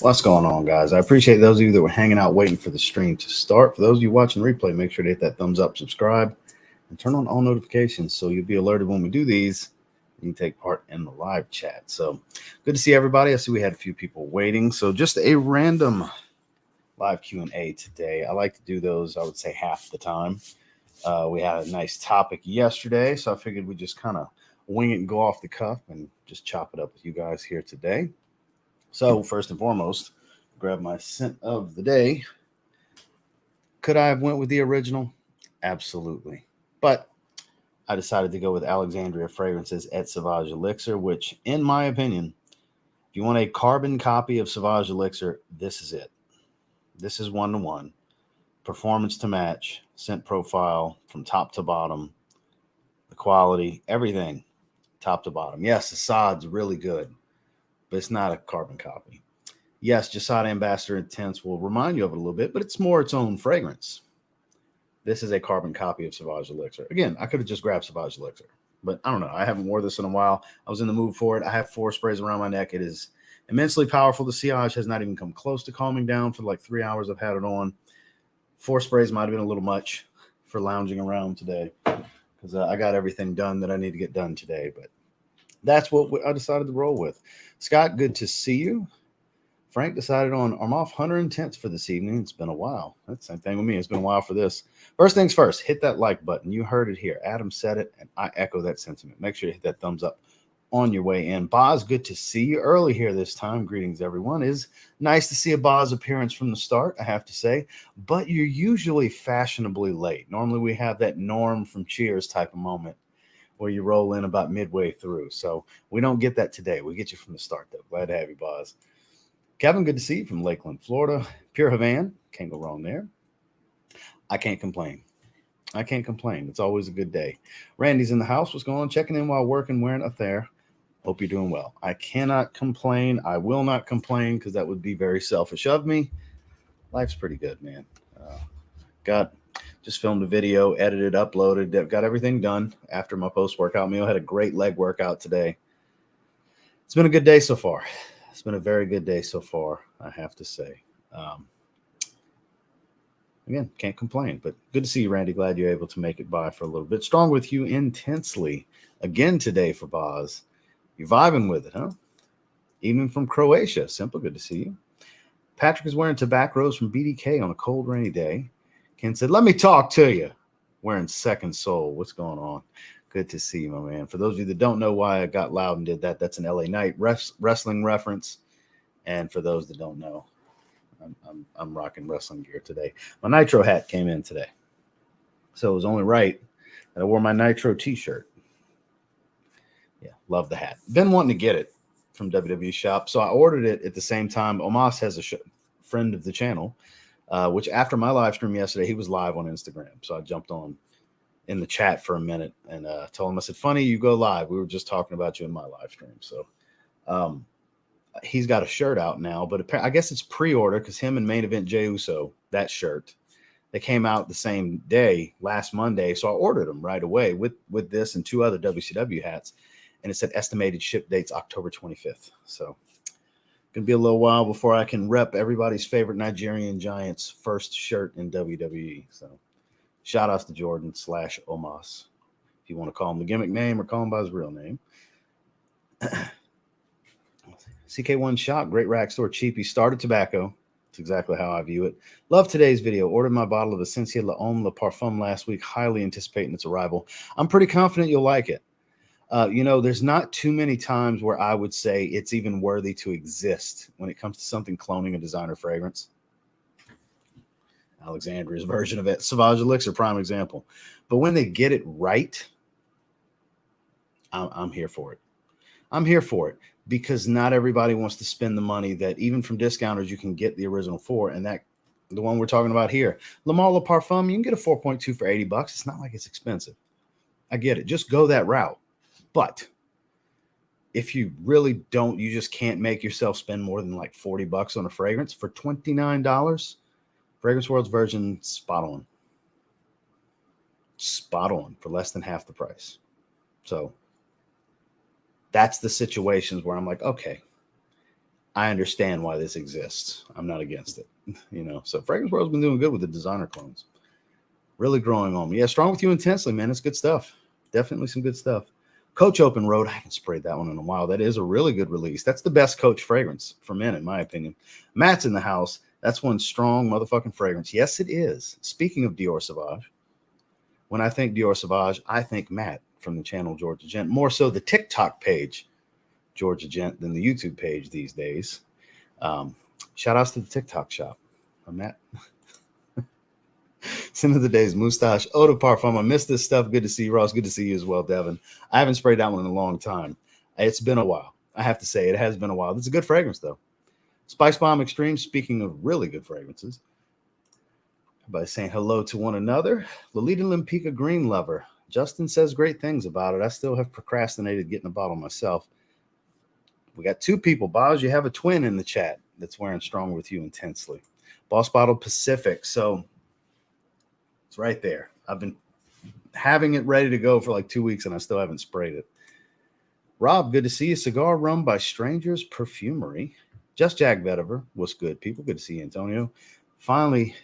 What's going on, guys? I appreciate those of you that were hanging out waiting for the stream to start. For those of you watching replay, make sure to hit that thumbs up, subscribe, and turn on all notifications so you'll be alerted when we do these. You can take part in the live chat. So good to see everybody. I see we had a few people waiting. So just a random live Q&A today. I like to do those, I would say, half the time. We had a nice topic yesterday, so I figured we'd just kind of wing it and go off the cuff and just chop it up with you guys here today. So first and foremost, grab my scent of the day. Could I have went with the original? Absolutely. But I decided to go with Alexandria Fragrances at Sauvage Elixir, which, in my opinion, if you want a carbon copy of Sauvage Elixir, this is it. This is 1-to-1. Performance to match, scent profile from top to bottom, the quality, everything, top to bottom. Yes, the Assad's really good, but it's not a carbon copy. Yes, Jasad Ambassador Intense will remind you of it a little bit, but it's more its own fragrance. This is a carbon copy of Sauvage Elixir. Again, I could have just grabbed Sauvage Elixir, but I don't know. I haven't worn this in a while. I was in the mood for it. I have 4 sprays around my neck. It is immensely powerful. The sillage has not even come close to calming down for like 3 hours I've had it on. 4 sprays might have been a little much for lounging around today because I got everything done that I need to get done today, but that's what I decided to roll with. Scott, good to see you. Frank decided on I'm off 110th for this evening. It's been a while. That's the same thing with me. It's been a while for this. First things first, hit that like button. You heard it here. Adam said it, and I echo that sentiment. Make sure to hit that thumbs up on your way in. Boz, good to see you early here this time. Greetings, everyone. It's nice to see a Boz appearance from the start, I have to say, but you're usually fashionably late. Normally we have that Norm from Cheers type of moment where you roll in about midway through. So we don't get that today. We get you from the start, though. Glad to have you, Boz. Kevin, good to see you from Lakeland, Florida. Pure Havan, can't go wrong there. I can't complain. I can't complain. It's always a good day. Randy's in the house. What's going on? Checking in while working, wearing a there. Hope you're doing well. I cannot complain. I will not complain because that would be very selfish of me. Life's pretty good, man. Just filmed a video, edited, uploaded, got everything done after my post-workout meal. Had a great leg workout today. It's been a good day so far. It's been a very good day so far, I have to say. Again, can't complain, but good to see you, Randy. Glad you're able to make it by for a little bit. Strong with you intensely again today for Boz. You're vibing with it, huh? Even from Croatia. Simple, good to see you. Patrick is wearing tobacco from BDK on a cold, rainy day. Ken said, let me talk to you. Wearing Second Soul. What's going on? Good to see you, my man. For those of you that don't know why I got loud and did that, that's an LA Knight wrestling reference. And for those that don't know, I'm rocking wrestling gear today. My Nitro hat came in today. So it was only right that I wore my Nitro t-shirt. Yeah, love the hat. Been wanting to get it from WWE Shop. So I ordered it at the same time. Omas has a friend of the channel, which after my live stream yesterday, he was live on Instagram. So I jumped on in the chat for a minute and told him, I said, funny, you go live. We were just talking about you in my live stream. So he's got a shirt out now, but I guess it's pre-order because him and Main Event Jey Uso, that shirt, they came out the same day, last Monday. So I ordered them right away with this and 2 other WCW hats. And it said estimated ship dates October 25th. So going to be a little while before I can rep everybody's favorite Nigerian Giant's first shirt in WWE. So shout outs to Jordan / Omas. If you want to call him the gimmick name or call him by his real name. CK1 Shop, great rack store, cheapy, started tobacco. That's exactly how I view it. Love today's video. Ordered my bottle of Essentia L'Homme Le Parfum last week. Highly anticipating its arrival. I'm pretty confident you'll like it. There's not too many times where I would say it's even worthy to exist when it comes to something cloning a designer fragrance. Alexandria's version of it. Sauvage Elixir, prime example. But when they get it right, I'm here for it. I'm here for it because not everybody wants to spend the money that even from discounters you can get the original for. And that the one we're talking about here, Le Male Le Parfum, you can get a 4.2 for $80. It's not like it's expensive. I get it. Just go that route. But if you really don't, you just can't make yourself spend more than like $40 on a fragrance for $29. Fragrance World's version, spot on. Spot on for less than half the price. So that's the situations where I'm like, okay, I understand why this exists. I'm not against it. So Fragrance World's been doing good with the designer clones. Really growing on me. Yeah, Strong With You Intensely, man. It's good stuff. Definitely some good stuff. Coach Open Road. I haven't sprayed that one in a while. That is a really good release. That's the best Coach fragrance for men, in my opinion. Matt's in the house. That's one strong motherfucking fragrance. Yes, it is. Speaking of Dior Sauvage, when I think Dior Sauvage, I think Matt from the channel Georgia Gent. More so the TikTok page Georgia Gent than the YouTube page these days. Shout outs to the TikTok shop. I'm Matt. Sin of the days, Moustache, Eau de Parfum. I miss this stuff. Good to see you, Ross. Good to see you as well, Devin. I haven't sprayed that one in a long time. It's been a while. I have to say, it has been a while. It's a good fragrance, though. Spice Bomb Extreme, speaking of really good fragrances, by saying hello to one another. Lolita Limpica Green Lover. Justin says great things about it. I still have procrastinated getting a bottle myself. We got two people. Boz, you have a twin in the chat that's wearing Strong With You Intensely. Boss Bottle Pacific. So it's right there. I've been having it ready to go for like 2 weeks and I still haven't sprayed it. Rob, good to see you. Cigar Rum by Strangers Perfumery. Just Jack Vetiver. What's good, people? Good to see you, Antonio. Finally,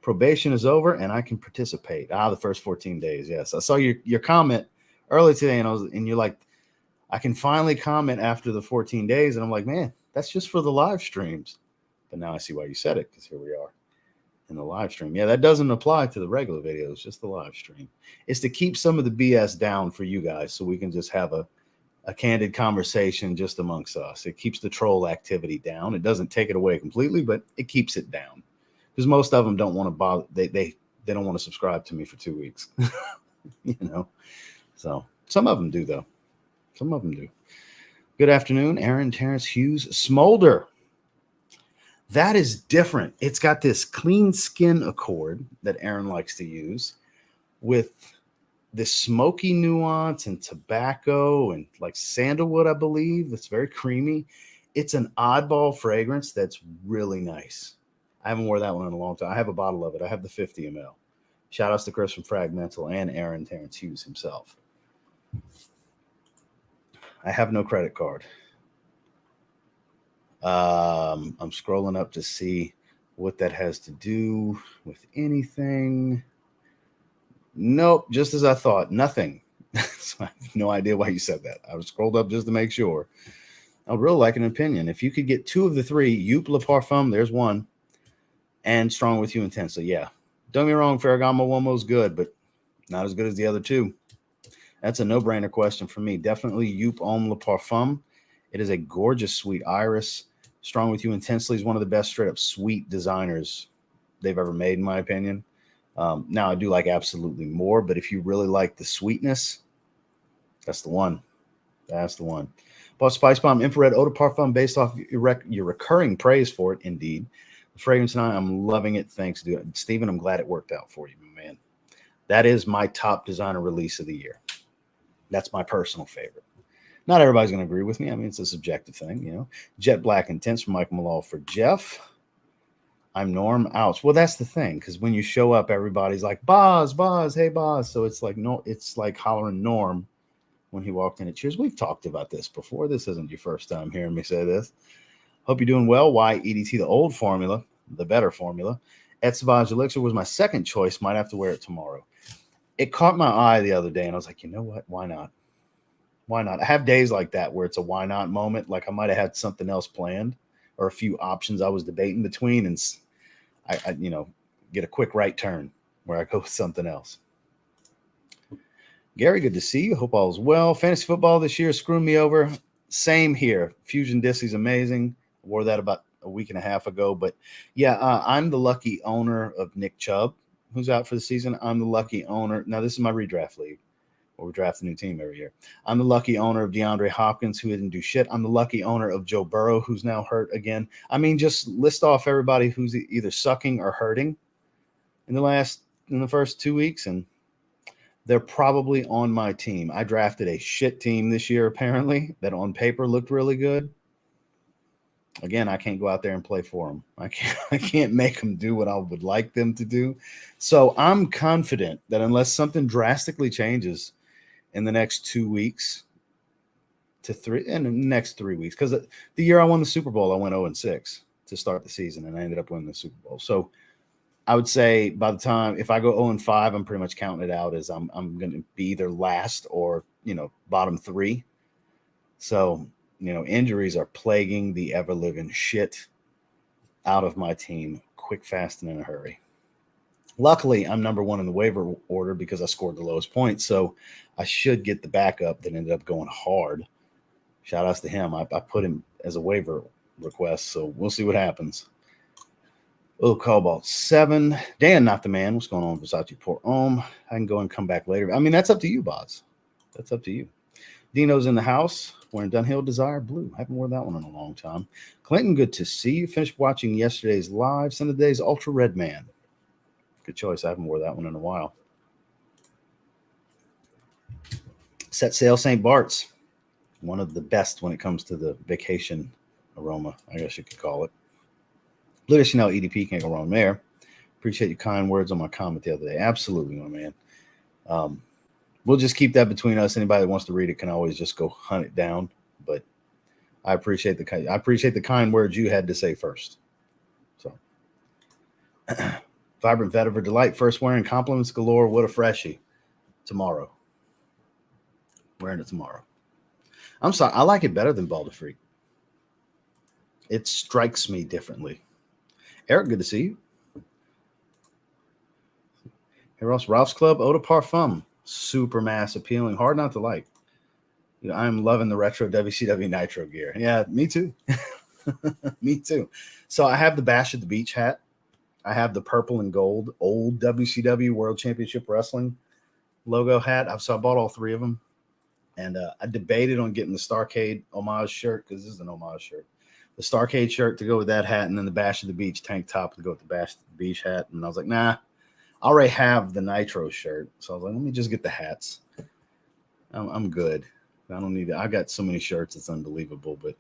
probation is over and I can participate. The first 14 days. Yes. I saw your comment early today and you're like, I can finally comment after the 14 days. And I'm like, man, that's just for the live streams. But now I see why you said it, because here we are in the live stream. Yeah, that doesn't apply to the regular videos, just the live stream. It's to keep some of the BS down for you guys so we can just have a candid conversation just amongst us. It keeps the troll activity down. It doesn't take it away completely, but it keeps it down. Because most of them don't want to bother. They don't want to subscribe to me for 2 weeks. So some of them do, though. Some of them do. Good afternoon, Aaron Terrence Hughes Smolder. That is different. It's got this clean skin accord that Aaron likes to use with this smoky nuance and tobacco and like sandalwood, I believe. It's very creamy. It's an oddball fragrance that's really nice. I haven't worn that one in a long time. I have a bottle of it. I have the 50 ml. Shout outs to Chris from Fragmental and Aaron Terrence Hughes himself. I have no credit card. I'm scrolling up to see what that has to do with anything. Nope, just as I thought, nothing. So I have no idea why you said that. I was scrolled up just to make sure. I'd really like an opinion. If you could get two of the three, Youp Le Parfum, there's one, and Strong With You Intensely. Yeah, don't get me wrong, Ferragamo Uomo's good, but not as good as the other two. That's a no-brainer question for me. Definitely Youp Homme Le Parfum. It is a gorgeous sweet iris. Strong With You Intensely is one of the best straight-up sweet designers they've ever made, in my opinion. Now, I do like Absolutely More, but if you really like the sweetness, that's the one. That's the one. Boss Spice Bomb Infrared Eau de Parfum based off your recurring praise for it, indeed. The fragrance and I'm loving it. Thanks, dude. Steven, I'm glad it worked out for you, man. That is my top designer release of the year. That's my personal favorite. Not everybody's going to agree with me. I mean, it's a subjective thing, Jet Black Intense from Michael Malal for Jeff. I'm Norm. Ouch. Well, that's the thing, because when you show up, everybody's like, Boz, hey, Boz. So it's like, no, it's like hollering Norm when he walked in at Cheers. We've talked about this before. This isn't your first time hearing me say this. Hope you're doing well. Why EDT, the old formula, the better formula. Et Sauvage Elixir was my second choice. Might have to wear it tomorrow. It caught my eye the other day, and I was like, you know what? Why not? Why not? I have days like that where it's a why not moment. Like I might have had something else planned or a few options I was debating between, and I get a quick right turn where I go with something else. Gary, good to see you. Hope all is well. Fantasy football this year screwed me over. Same here. Fusion Disc's amazing. I wore that about a week and a half ago. But yeah, I'm the lucky owner of Nick Chubb, who's out for the season. I'm the lucky owner. Now, this is my redraft league where we draft a new team every year. I'm the lucky owner of DeAndre Hopkins, who didn't do shit. I'm the lucky owner of Joe Burrow, who's now hurt again. I mean, just list off everybody who's either sucking or hurting in the first 2 weeks, and they're probably on my team. I drafted a shit team this year, apparently, that on paper looked really good. Again, I can't go out there and play for them. I can't make them do what I would like them to do. So I'm confident that unless something drastically changes in the next 2 weeks to 3 in the next 3 weeks. Because the year I won the Super Bowl, I went 0-6 to start the season, and I ended up winning the Super Bowl. So I would say by the time, if I go 0-5, I'm pretty much counting it out as I'm going to be either last or, bottom 3. So, injuries are plaguing the ever-living shit out of my team quick, fast, and in a hurry. Luckily, I'm number 1 in the waiver order because I scored the lowest points, so I should get the backup that ended up going hard. Shout outs to him. I put him as a waiver request, so we'll see what happens. Oh, Cobalt 7. Dan, not the man. What's going on, Versace Port Home? I can go and come back later. I mean, that's up to you, Boz. That's up to you. Dino's in the house wearing Dunhill Desire Blue. I haven't worn that one in a long time. Clinton, good to see you. Finished watching yesterday's live. Today's Ultra Red Man. Good choice. I haven't worn that one in a while. Set Sail St. Bart's. One of the best when it comes to the vacation aroma, I guess you could call it. Blue Chanel EDP, can't go wrong there. Appreciate your kind words on my comment the other day. Absolutely, my man. We'll just keep that between us. Anybody that wants to read it can always just go hunt it down. But I appreciate the kind words you had to say first. So, Vibrant Vetiver Delight, first wearing compliments galore. What a freshie. Tomorrow. Wearing it tomorrow. I'm sorry. I like it better than Balder Freak. It strikes me differently. Eric, good to see you. Hey, Ross, Ralph's Club, Eau de Parfum. Super mass appealing. Hard not to like. I'm loving the retro WCW Nitro gear. Yeah, me too. Me too. So I have the Bash at the Beach hat. I have the purple and gold old WCW World Championship Wrestling logo hat. So I bought all 3 of them. And I debated on getting the Starcade homage shirt because this is an homage shirt. The Starcade shirt to go with that hat, and then the Bash of the Beach tank top to go with the Bash of the Beach hat. And I was like, nah, I already have the Nitro shirt. So I was like, let me just get the hats. I'm good. I don't need it. I got so many shirts, it's unbelievable. But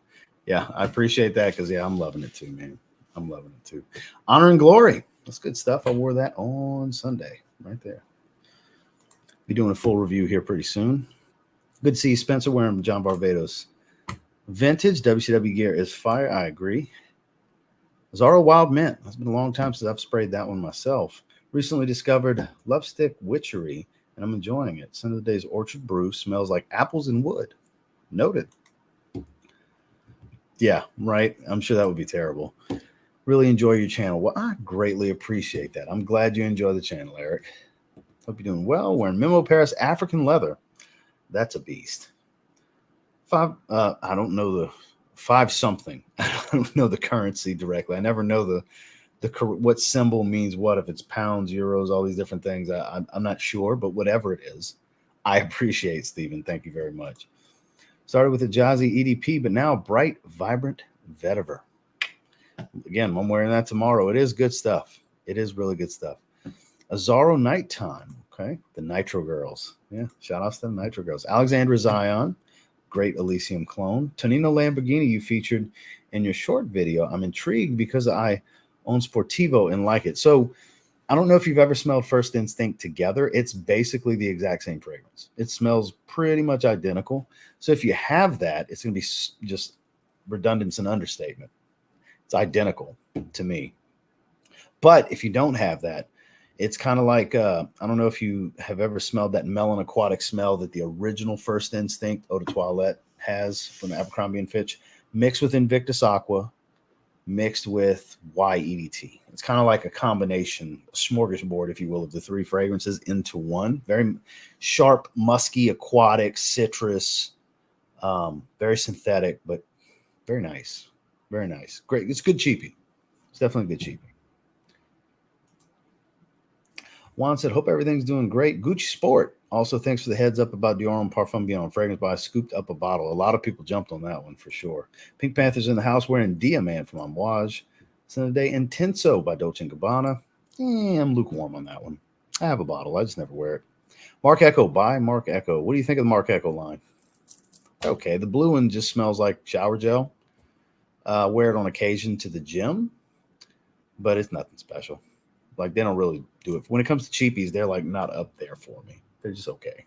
yeah, I appreciate that because, yeah, I'm loving it too, man. I'm loving it too. Honor and Glory. That's good stuff. I wore that on Sunday right there. Be doing a full review here pretty soon. Good to see you, Spencer, wearing John Barbados. Vintage WCW gear is fire. I agree. Zorro Wild Mint. It's been a long time since I've sprayed that one myself. Recently discovered Love Stick Witchery, and I'm enjoying it. Sun of the Day's Orchard Brew smells like apples and wood. Noted. Yeah, right. I'm sure that would be terrible. Really enjoy your channel. Well, I greatly appreciate that. I'm glad you enjoy the channel, Eric. Hope you're doing well. Wearing Memo Paris African leather. That's a beast. 5. I don't know the 5 something. I don't know the currency directly. I never know the what symbol means what. If it's pounds, euros, all these different things. I'm not sure, but whatever it is, I appreciate, Stephen. Thank you very much. Started with a Jazzy EDP, but now bright, vibrant vetiver. Again, I'm wearing that tomorrow. It is good stuff. It is really good stuff. Azaro Nighttime. Okay, the Nitro Girls. Yeah, shout outs to the Nitro Girls. Alexandra Zion, great Elysium clone. Tonino Lamborghini, you featured in your short video. I'm intrigued because I own Sportivo and like it. So I don't know if you've ever smelled First Instinct together. It's basically the exact same fragrance. It smells pretty much identical. So if you have that, it's going to be just redundant and understatement. It's identical to me. But if you don't have that, it's kind of like, I don't know if you have ever smelled that melon aquatic smell that the original First Instinct Eau de Toilette has from Abercrombie & Fitch, mixed with Invictus Aqua, mixed with YEDT. It's kind of like a combination, a smorgasbord, if you will, of the 3 fragrances into one. Very sharp, musky, aquatic, citrus, very synthetic, but very nice. Very nice. Great. It's good cheapie. It's definitely good cheapie. Juan said, hope everything's doing great. Gucci Sport. Also, thanks for the heads up about Dior and Parfum Beyond Fragrance, but I scooped up a bottle. A lot of people jumped on that one for sure. Pink Panther's in the house wearing Diamant from Amouage. Sunday Intenso by Dolce & Gabbana. I'm lukewarm on that one. I have a bottle. I just never wear it. Mark Echo by Mark Echo. What do you think of the Mark Echo line? Okay, the blue one just smells like shower gel. Wear it on occasion to the gym, but it's nothing special. Like, they don't really do it. When it comes to cheapies, they're like not up there for me. They're just okay.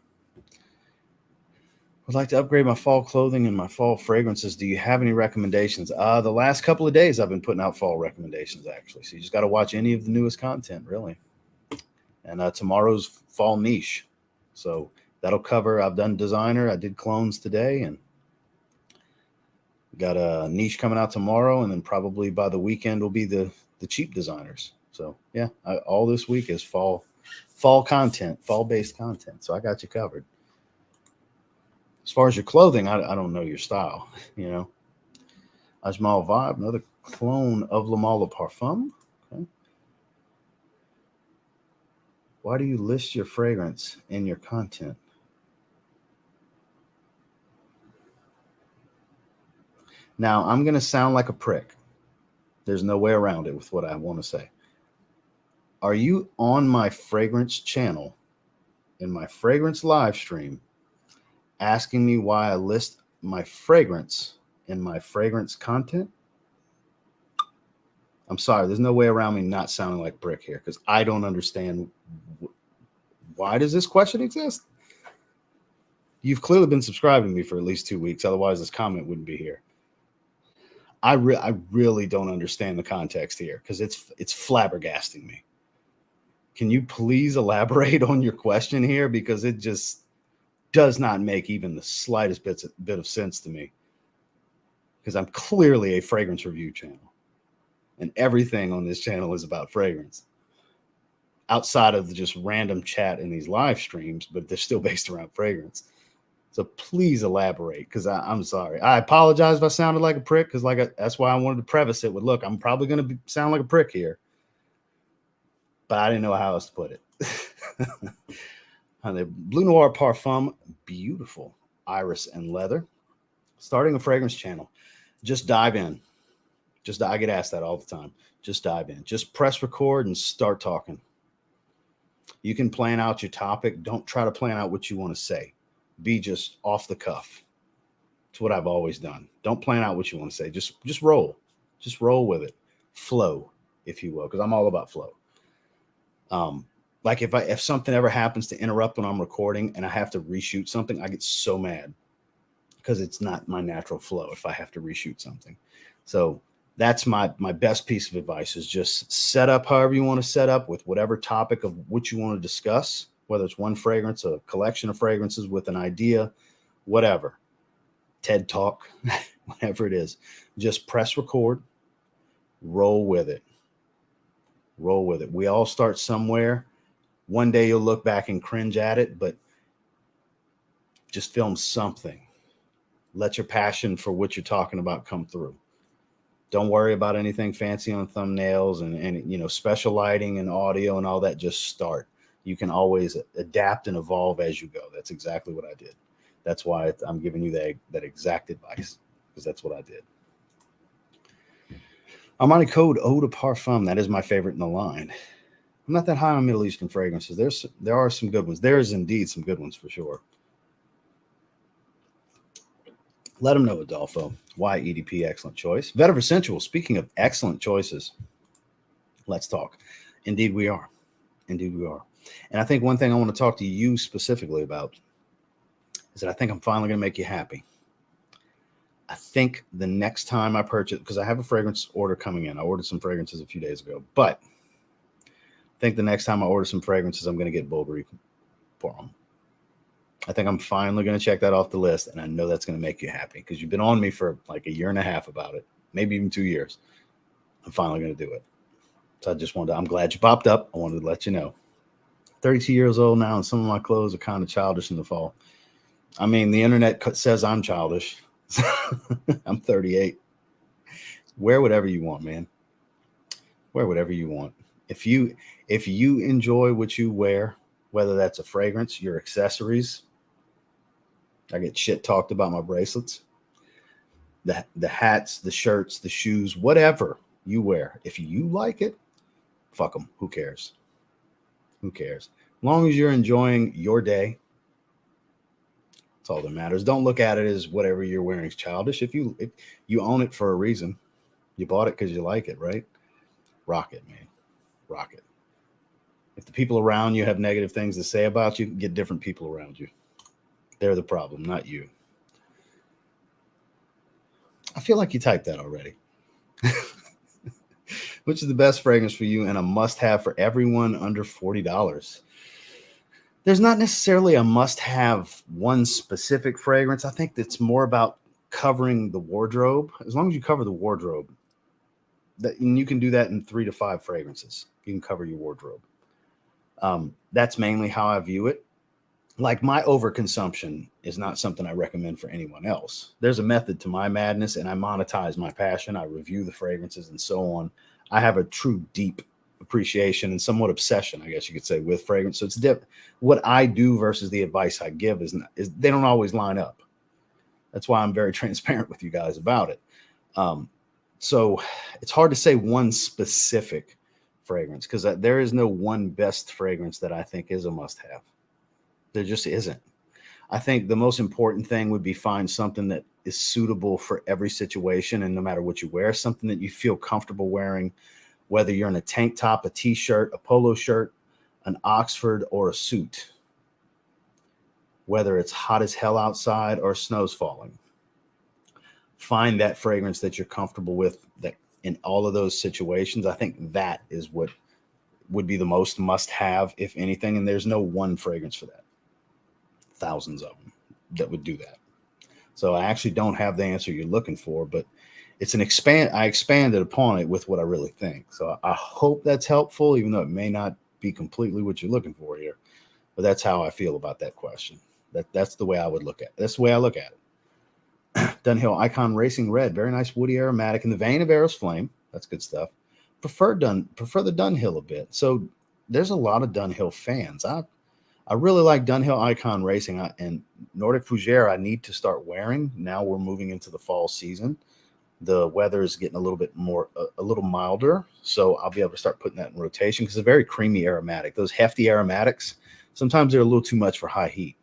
Would like to upgrade my fall clothing and my fall fragrances. Do you have any recommendations? The last couple of days I've been putting out fall recommendations, actually. So you just got to watch any of the newest content, really. And tomorrow's fall niche. So that'll cover, I've done designer, I did clones today, and got a niche coming out tomorrow, and then probably by the weekend will be the cheap designers. So yeah, all this week is fall content, fall-based content. So I got you covered. As far as your clothing, I don't know your style, you know. Ajmal Vibe, another clone of Le Male Parfum. Okay. Why do you list your fragrance in your content? Now, I'm going to sound like a prick. There's no way around it with what I want to say. Are you on my fragrance channel, in my fragrance live stream, asking me why I list my fragrance in my fragrance content? I'm sorry, there's no way around me not sounding like brick here, because I don't understand why does this question exist? You've clearly been subscribing to me for at least 2 weeks. Otherwise, this comment wouldn't be here. I really don't understand the context here, because it's flabbergasting me. Can you please elaborate on your question here? Because it just does not make even the slightest bit of sense to me. Because I'm clearly a fragrance review channel, and everything on this channel is about fragrance. Outside of the just random chat in these live streams, but they're still based around fragrance. So please elaborate, because I'm sorry. I apologize if I sounded like a prick, because that's why I wanted to preface it with, look, I'm probably going to sound like a prick here, but I didn't know how else to put it. The Blue Noir Parfum, beautiful iris and leather. Starting a fragrance channel, just dive in. I get asked that all the time. Just dive in. Just press record and start talking. You can plan out your topic. Don't try to plan out what you want to say. Be just off the cuff. It's what I've always done. Don't plan out what you want to say. Just roll. Just roll with it. Flow, if you will, because I'm all about flow. Like if something ever happens to interrupt when I'm recording and I have to reshoot something, I get so mad, because it's not my natural flow if I have to reshoot something. So that's my best piece of advice, is just set up however you want to set up with whatever topic of what you want to discuss, whether it's one fragrance, a collection of fragrances with an idea, whatever, TED Talk, whatever it is. Just press record, roll with it. Roll with it. We all start somewhere. One day you'll look back and cringe at it, but just film something. Let your passion for what you're talking about come through. Don't worry about anything fancy on thumbnails and special lighting and audio and all that. Just start. You can always adapt and evolve as you go. That's exactly what I did. That's why I'm giving you that exact advice, because that's what I did. Armani Code Eau de Parfum. That is my favorite in the line. I'm not that high on Middle Eastern fragrances. There are some good ones. There is indeed some good ones for sure. Let them know, Adolfo. Why EDP? Excellent choice. Vetiver Sensual. Speaking of excellent choices, let's talk. Indeed we are. Indeed we are. And I think one thing I want to talk to you specifically about is that I think I'm finally going to make you happy. I think the next time I purchase, because I have a fragrance order coming in. I ordered some fragrances a few days ago, but I think the next time I order some fragrances, I'm going to get Bulgari for them. I think I'm finally going to check that off the list, and I know that's going to make you happy, because you've been on me for like a year and a half about it, maybe even 2 years. I'm finally going to do it. So I'm glad you popped up. I wanted to let you know. 32 years old now, and some of my clothes are kind of childish in the fall. I mean, the internet says I'm childish. I'm 38. Wear whatever you want, man. Wear whatever you want. If you enjoy what you wear, whether that's a fragrance, your accessories. I get shit talked about my bracelets, the hats, the shirts, the shoes, whatever you wear. If you like it, fuck them. Who cares? Who cares? As long as you're enjoying your day, that's all that matters. Don't look at it as whatever you're wearing is childish. If you own it for a reason, you bought it because you like it, right? Rock it, man. Rock it. If the people around you have negative things to say about you, get different people around you. They're the problem, not you. I feel like you typed that already. Which is the best fragrance for you and a must-have for everyone under $40? There's not necessarily a must-have one specific fragrance. I think that's more about covering the wardrobe. As long as you cover the wardrobe, and you can do that in 3 to 5 fragrances. You can cover your wardrobe. That's mainly how I view it. Like, my overconsumption is not something I recommend for anyone else. There's a method to my madness, and I monetize my passion. I review the fragrances and so on. I have a true deep appreciation and somewhat obsession, I guess you could say, with fragrance. So it's what I do versus the advice I give is they don't always line up. That's why I'm very transparent with you guys about it. So it's hard to say one specific fragrance because there is no one best fragrance that I think is a must-have. There just isn't. I think the most important thing would be find something that is suitable for every situation, and no matter what you wear, something that you feel comfortable wearing, whether you're in a tank top, a t-shirt, a polo shirt, an Oxford, or a suit, whether it's hot as hell outside or snow's falling. Find that fragrance that you're comfortable with that in all of those situations. I think that is what would be the most must-have, if anything, and there's no one fragrance for that. Thousands of them that would do that. So I actually don't have the answer you're looking for, but it's I expanded upon it with what I really think. So I hope that's helpful, even though it may not be completely what you're looking for here. But that's how I feel about that question. That's the way I would look at it. That's the way I look at it. Dunhill Icon Racing Red, very nice woody aromatic in the vein of Eros Flame. That's good stuff. Prefer the Dunhill a bit. So there's a lot of Dunhill fans. I really like Dunhill Icon Racing, and Nordic Fougere I need to start wearing. Now we're moving into the fall season. The weather is getting a little milder, so I'll be able to start putting that in rotation because it's a very creamy aromatic. Those hefty aromatics, sometimes they're a little too much for high heat,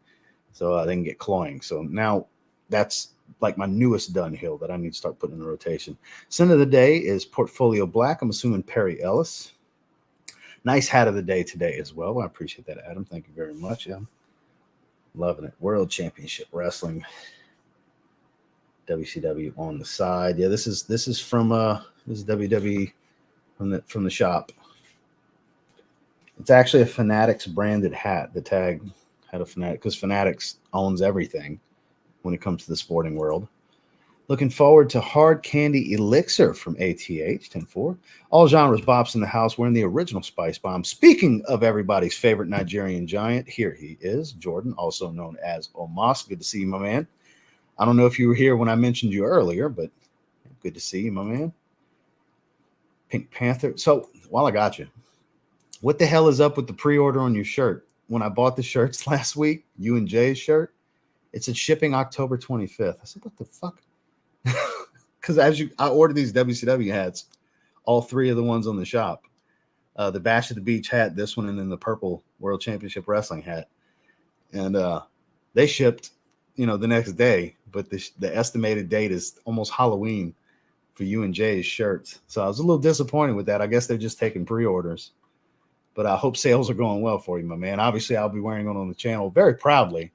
so they can get cloying. So now that's like my newest Dunhill that I need to start putting in rotation. Scent of the day is Portfolio Black. I'm assuming Perry Ellis. Nice hat of the day today as well. I appreciate that, Adam. Thank you very much. Yeah, loving it. World Championship Wrestling, WCW on the side. Yeah, this is from this is WWE from the shop. It's actually a Fanatics branded hat. The tag had a Fanatic because Fanatics owns everything when it comes to the sporting world. Looking forward to Hard Candy Elixir from ATH 10-4. All genres bops in the house wearing the original Spice Bomb. Speaking of everybody's favorite Nigerian giant, here he is, Jordan, also known as Omos. Good to see you, my man. I don't know if you were here when I mentioned you earlier, but good to see you, my man. Pink Panther. So while I got you, what the hell is up with the pre-order on your shirt? When I bought the shirts last week, you and Jay's shirt, it said shipping October 25th. I said, what the fuck? Because I ordered these WCW hats, all 3 of the ones on the shop, the Bash at the Beach hat, this one, and then the purple World Championship Wrestling hat, and they shipped, the next day. But the estimated date is almost Halloween for you and Jay's shirts, so I was a little disappointed with that. I guess they're just taking pre-orders, but I hope sales are going well for you, my man. Obviously, I'll be wearing it on the channel very proudly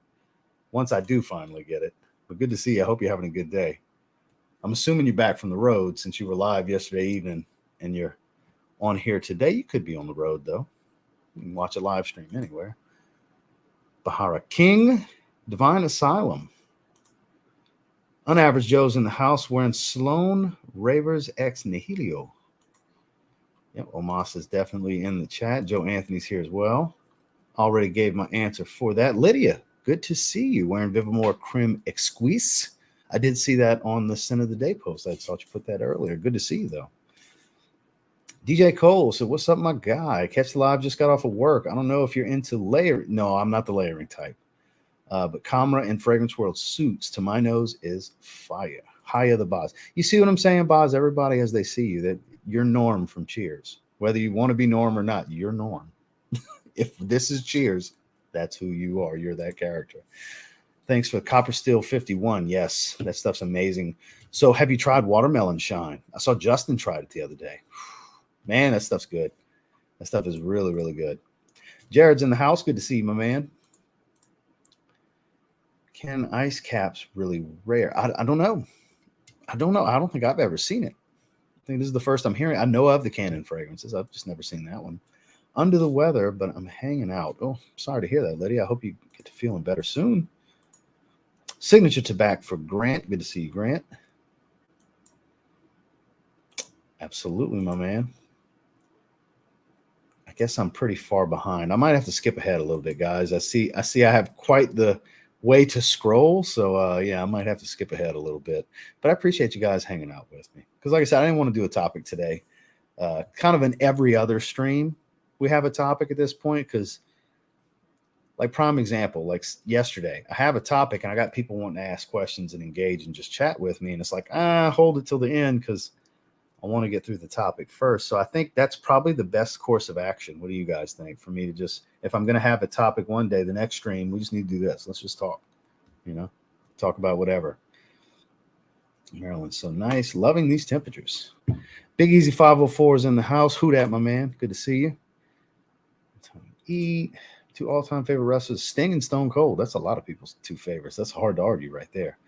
once I do finally get it. But good to see you. I hope you're having a good day. I'm assuming you're back from the road since you were live yesterday evening and you're on here today. You could be on the road, though. You can watch a live stream anywhere. Bahara King, Divine Asylum. Unaverage Joe's in the house wearing Sloan Ravers Ex Nihilio. Yep, Omos is definitely in the chat. Joe Anthony's here as well. Already gave my answer for that. Lydia, good to see you wearing Vivamore Creme Exquise. I did see that on the Scent of the Day post. I thought you put that earlier. Good to see you, though. DJ Cole said, what's up, my guy? Catch the live, just got off of work. I don't know if you're into layering. No, I'm not the layering type. But Kamra and Fragrance World suits, to my nose, is fire. Higher the Boz. You see what I'm saying, Boz? Everybody as they see you, that you're Norm from Cheers. Whether you want to be Norm or not, you're Norm. If this is Cheers, that's who you are. You're that character. Thanks for Copper Steel 51. Yes, that stuff's amazing. So have you tried Watermelon Shine? I saw Justin tried it the other day. Man, that stuff's good. That stuff is really, really good. Jared's in the house. Good to see you, my man. Can ice caps really rare? I don't know. I don't know. I don't think I've ever seen it. I think this is the first I'm hearing. I know of the Canon fragrances. I've just never seen that one. Under the weather, but I'm hanging out. Oh, sorry to hear that, Lydia. I hope you get to feeling better soon. Signature tobacco for Grant. Good to see you, Grant. Absolutely, my man. I guess I'm pretty far behind. I might have to skip ahead a little bit, guys. I see I have quite the way to scroll. So yeah, I might have to skip ahead a little bit. But I appreciate you guys hanging out with me. Because like I said, I didn't want to do a topic today. Kind of in every other stream, we have a topic at this point. Because like prime example, like yesterday, I have a topic and I got people wanting to ask questions and engage and just chat with me. And it's like, hold it till the end because I want to get through the topic first. So I think that's probably the best course of action. What do you guys think? For me to just, if I'm going to have a topic one day, the next stream, we just need to do this. Let's just talk, talk about whatever. Maryland's so nice. Loving these temperatures. Big Easy 504 is in the house. Who dat, my man? Good to see you. Time to eat. Two all-time favorite wrestlers, Sting and Stone Cold. That's a lot of people's two favorites. That's hard to argue right there.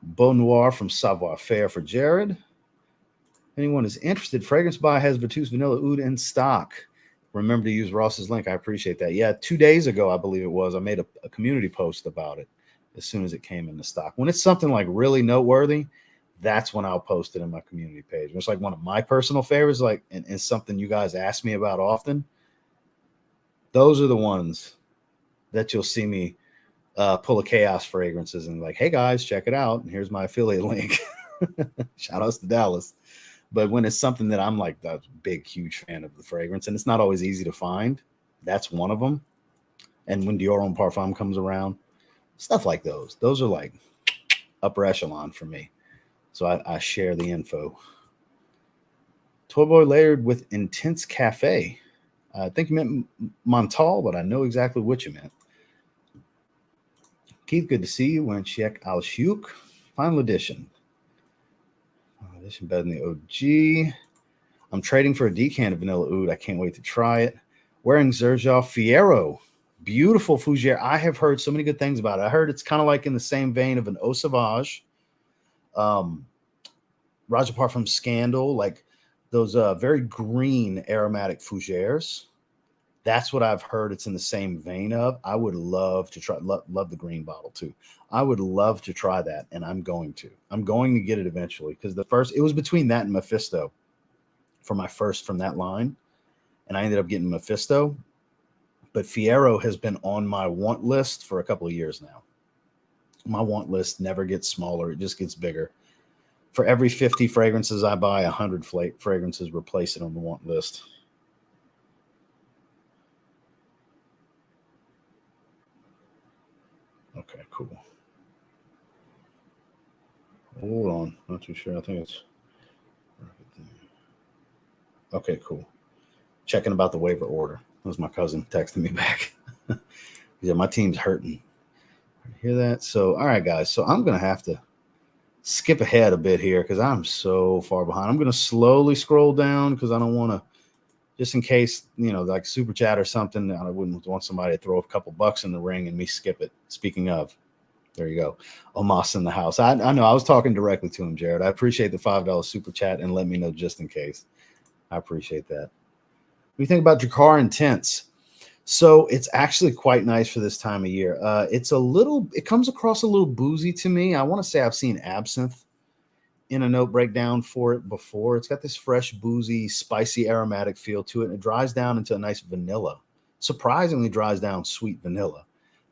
Beau Noir from Savoir Faire for Jared. Anyone is interested, Fragrance By has Virtus Vanilla Oud in stock. Remember to use Ross's link. I appreciate that. Yeah, 2 days ago, I believe it was, I made a community post about it as soon as it came into stock. When it's something like really noteworthy, that's when I'll post it in my community page. It's like one of my personal favorites, like, and something you guys ask me about often. Those are the ones that you'll see me pull a Chaos Fragrances and like, hey guys, check it out. And here's my affiliate link. Shout outs to Dallas. But when it's something that I'm like a big, huge fan of the fragrance, and it's not always easy to find, that's one of them. And when Dior Homme Parfum comes around, stuff like those are like upper echelon for me. So I share the info. Toy Boy layered with Intense Cafe. I think you meant Montal, but I know exactly what you meant. Keith, good to see you. Wearing Check Al Shuk. Final edition. Edition better than the OG. I'm trading for a decan of Vanilla Oud. I can't wait to try it. Wearing Zaharoff Fiero. Beautiful fougere. I have heard so many good things about it. I heard it's kind of like in the same vein of an Eau Sauvage. Roger Parfum Scandal, like those very green aromatic fougères. That's what I've heard it's in the same vein of. I would love to try, love the green bottle too. I would love to try that, and I'm going to. I'm going to get it eventually because it was between that and Mephisto for my first from that line, and I ended up getting Mephisto. But Fiero has been on my want list for a couple of years now. My want list never gets smaller. It just gets bigger. For every 50 fragrances I buy, 100 fragrances replace it on the want list. Okay, cool. Hold on. Not too sure. I think it's... Okay, cool. Checking about the waiver order. That was my cousin texting me back. Yeah, my team's hurting. Hear that? So, all right, guys. So I'm going to have to skip ahead a bit here because I'm so far behind. I'm going to slowly scroll down because I don't want to, just in case, like super chat or something. I wouldn't want somebody to throw a couple bucks in the ring and me skip it. Speaking of, there you go. Omas in the house. I know I was talking directly to him, Jared. I appreciate the $5 super chat and let me know just in case. I appreciate that. What do you think about Drakkar Intense? So it's actually quite nice for this time of year. It comes across a little boozy to me. I want to say I've seen Absinthe in a note breakdown for it before. It's got this fresh, boozy, spicy, aromatic feel to it. And it dries down into a nice vanilla. Surprisingly dries down sweet vanilla.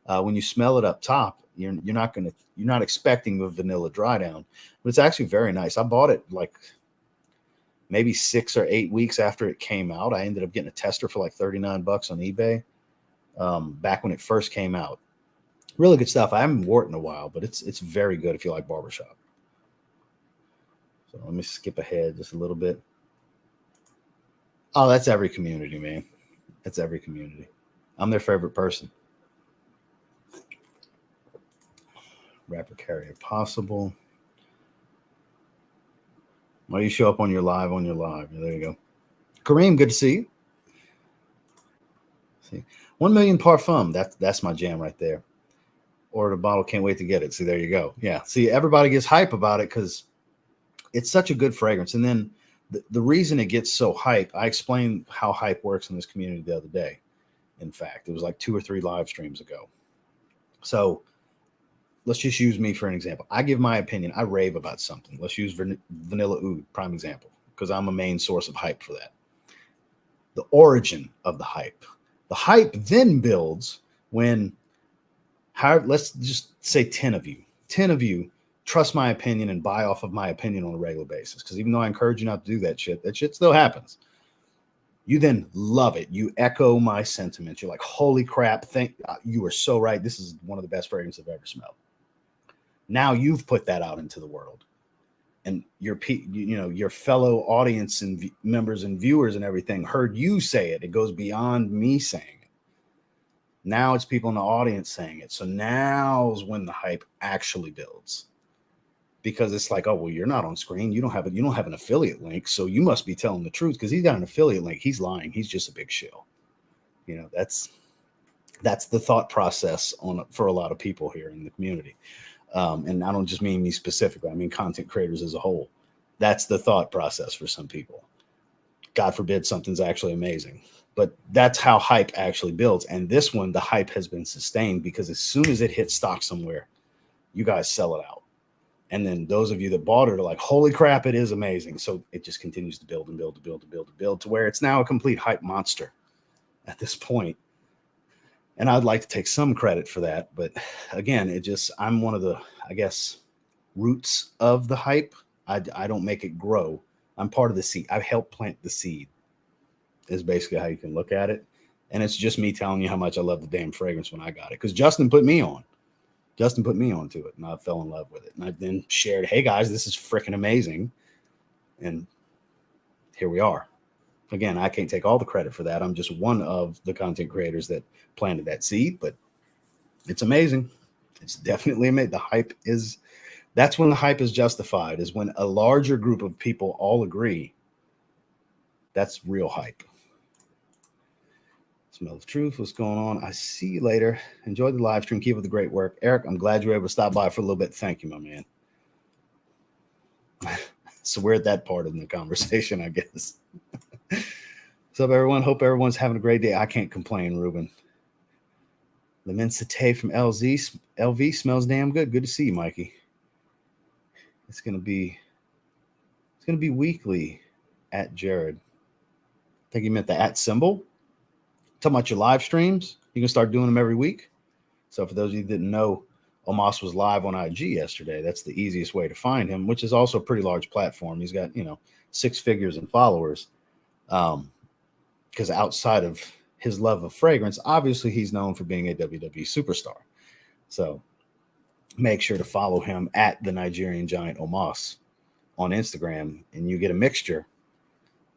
When you smell it up top, you're not expecting the vanilla dry down, but it's actually very nice. I bought it like maybe 6 or 8 weeks after it came out. I ended up getting a tester for like $39 on eBay back when it first came out. Really good stuff. I haven't worn it in a while, but it's very good if you like barbershop. So let me skip ahead just a little bit. Oh, that's every community, man. That's every community. I'm their favorite person. Rapper Carrier Possible. Why do you show up on your live? There you go. Kareem, good to see you. See, 1 Million Parfum. That's my jam right there. Or the bottle, can't wait to get it. See, there you go. Yeah. See, everybody gets hype about it because it's such a good fragrance. And then the reason it gets so hype, I explained how hype works in this community the other day. In fact, it was like 2 or 3 live streams ago. So let's just use me for an example. I give my opinion. I rave about something. Let's use Vanilla Oud, prime example, because I'm a main source of hype for that. The origin of the hype. The hype then builds when, let's just say 10 of you trust my opinion and buy off of my opinion on a regular basis. Because even though I encourage you not to do that shit still happens. You then love it. You echo my sentiments. You're like, holy crap, you are so right. This is one of the best fragrances I've ever smelled. Now you've put that out into the world. And your fellow audience and members and viewers and everything heard you say it. It goes beyond me saying it. Now it's people in the audience saying it. So now's when the hype actually builds. Because it's like, oh, well, you're not on screen. You don't have an affiliate link. So you must be telling the truth because he's got an affiliate link. He's lying. He's just a big shill. That's the thought process for a lot of people here in the community. And I don't just mean me specifically. I mean content creators as a whole. That's the thought process for some people. God forbid something's actually amazing. But that's how hype actually builds. And this one, the hype has been sustained because as soon as it hits stock somewhere, you guys sell it out. And then those of you that bought it are like, holy crap, it is amazing. So it just continues to build and build and build and build and build to where it's now a complete hype monster at this point. And I'd like to take some credit for that. But again, I'm one of the, I guess, roots of the hype. I don't make it grow. I'm part of the seed. I've helped plant the seed is basically how you can look at it. And it's just me telling you how much I love the damn fragrance when I got it. Because Justin put me on to it, and I fell in love with it. And I then shared, hey, guys, this is freaking amazing. And here we are. Again, I can't take all the credit for that. I'm just one of the content creators that planted that seed, but it's amazing. It's definitely amazing. That's when the hype is justified, is when a larger group of people all agree. That's real hype. Smell of truth. What's going on? I see you later. Enjoy the live stream. Keep up the great work. Eric, I'm glad you were able to stop by for a little bit. Thank you, my man. So we're at that part of the conversation, I guess. What's up, everyone? Hope everyone's having a great day. I can't complain, Ruben. L'Immensité from LV smells damn good. Good to see you, Mikey. It's gonna be weekly at Jared. I think he meant the @ symbol. Talking about your live streams, you can start doing them every week. So for those of you who didn't know, Omos was live on IG yesterday. That's the easiest way to find him, which is also a pretty large platform. He's got 6 figures in followers. Because outside of his love of fragrance, obviously he's known for being a WWE superstar. So make sure to follow him at the Nigerian Giant Omos on Instagram, and you get a mixture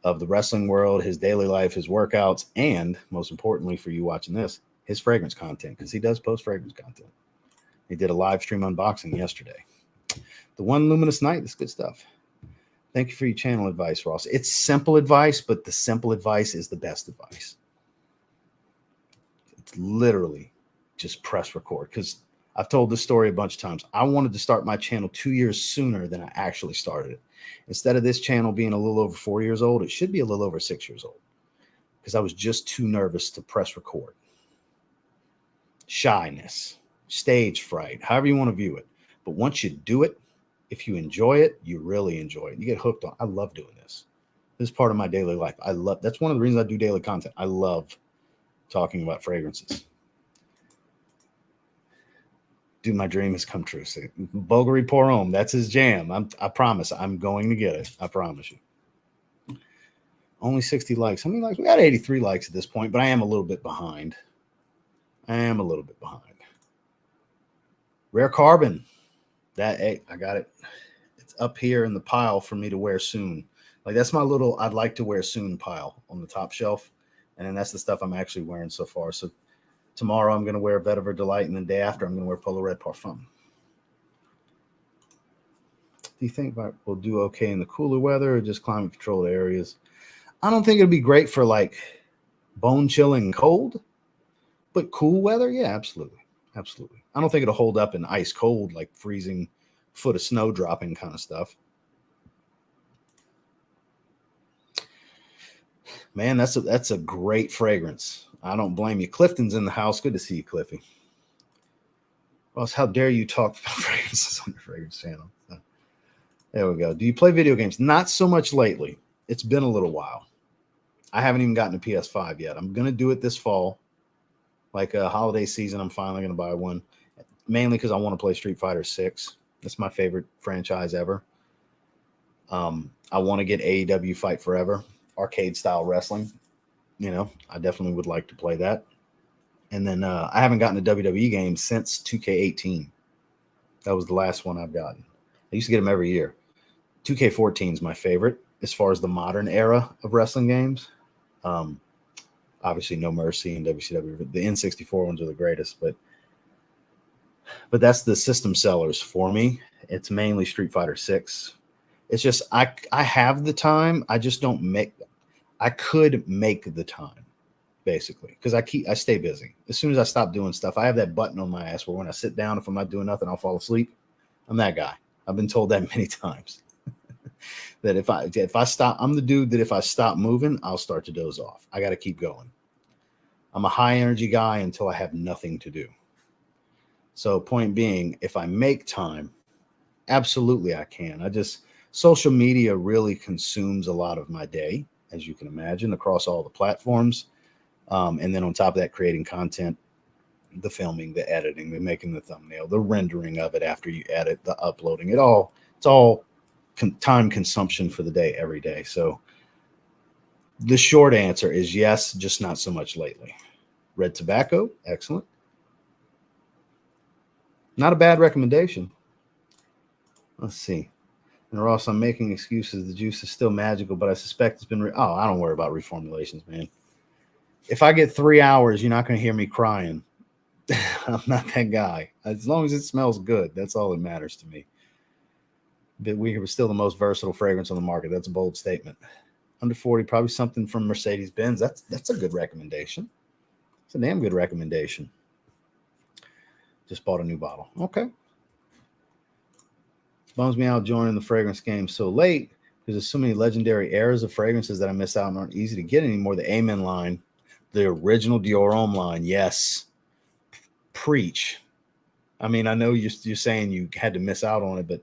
of the wrestling world, his daily life, his workouts, and most importantly for you watching this, his fragrance content, because he does post fragrance content. He did a live stream unboxing yesterday. The One Luminous Night, that's good stuff. Thank you for your channel advice, Ross. It's simple advice, but the simple advice is the best advice. It's literally just press record, because I've told this story a bunch of times. I wanted to start my channel 2 years sooner than I actually started it. Instead of this channel being a little over 4 years old, it should be a little over 6 years old, because I was just too nervous to press record. Shyness, stage fright, however you want to view it. But once you do it, if you enjoy it, you really enjoy it. You get hooked on. I love doing this. This is part of my daily life. That's one of the reasons I do daily content. I love talking about fragrances. Dude, my dream has come true. See, Bulgari Pour Homme, that's his jam. I promise I'm going to get it. I promise you. Only 60 likes. How many likes? We got 83 likes at this point, but I am a little bit behind. Rare Carbon. I got it. It's up here in the pile for me to wear soon. Like, that's my little I'd like to wear soon pile on the top shelf. And then that's the stuff I'm actually wearing so far. So tomorrow I'm going to wear Vetiver Delight, and the day after I'm going to wear Polo Red Parfum. Do you think we'll do okay in the cooler weather or just climate controlled areas? I don't think it'll be great for like bone chilling cold, but cool weather, yeah, absolutely. Absolutely. I don't think it'll hold up in ice cold, like freezing, foot of snow dropping kind of stuff. Man, that's a great fragrance. I don't blame you. Clifton's in the house. Good to see you, Cliffy. Ross, how dare you talk about fragrances on your fragrance channel? So, there we go. Do you play video games? Not so much lately. It's been a little while. I haven't even gotten a PS5 yet. I'm going to do it this fall. Like a holiday season, I'm finally going to buy one. Mainly because I want to play Street Fighter 6. That's my favorite franchise ever. I want to get AEW Fight Forever, arcade style wrestling. You know, I definitely would like to play that. And then I haven't gotten a WWE game since 2K18. That was the last one I've gotten. I used to get them every year. 2K14 is my favorite as far as the modern era of wrestling games. Obviously, No Mercy and WCW. The N64 ones are the greatest, but that's the system sellers for me. It's mainly Street Fighter 6. It's just I have the time. I just don't make. I could make the time, basically, because I stay busy. As soon as I stop doing stuff, I have that button on my ass where when I sit down, if I'm not doing nothing, I'll fall asleep. I'm that guy. I've been told that many times. That if I stop, I'm the dude that if I stop moving, I'll start to doze off. I got to keep going. I'm a high energy guy until I have nothing to do. So point being, if I make time, absolutely I can. Social media really consumes a lot of my day, as you can imagine, across all the platforms. And then on top of that, creating content, the filming, the editing, the making the thumbnail, the rendering of it after you edit, the uploading, it's all time consumption for the day every day. So the short answer is yes, just not so much lately. Red Tobacco, excellent. Not a bad recommendation. Let's see. And Ross, I'm making excuses. The juice is still magical, but I suspect it's been. I don't worry about reformulations, man. If I get 3 hours, you're not going to hear me crying. I'm not that guy. As long as it smells good, that's all that matters to me. But we are still the most versatile fragrance on the market. That's a bold statement. Under 40, probably something from Mercedes-Benz. That's a good recommendation. It's a damn good recommendation. Just bought a new bottle. Okay. Bums me out joining the fragrance game so late because there's so many legendary eras of fragrances that I miss out and aren't easy to get anymore. The Amen line, the original Dior Homme line. Yes. Preach. I mean, I know you're saying you had to miss out on it, but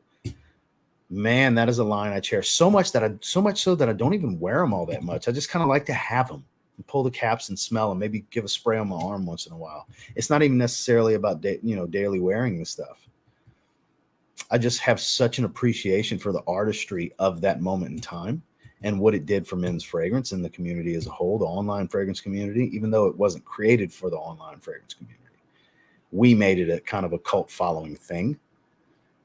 man, that is a line I cherish so much so that I don't even wear them all that much. I just kind of like to have them and pull the caps and smell them. Maybe give a spray on my arm once in a while. It's not even necessarily about daily wearing this stuff. I just have such an appreciation for the artistry of that moment in time and what it did for men's fragrance and the community as a whole, the online fragrance community, even though it wasn't created for the online fragrance community. We made it a kind of a cult following thing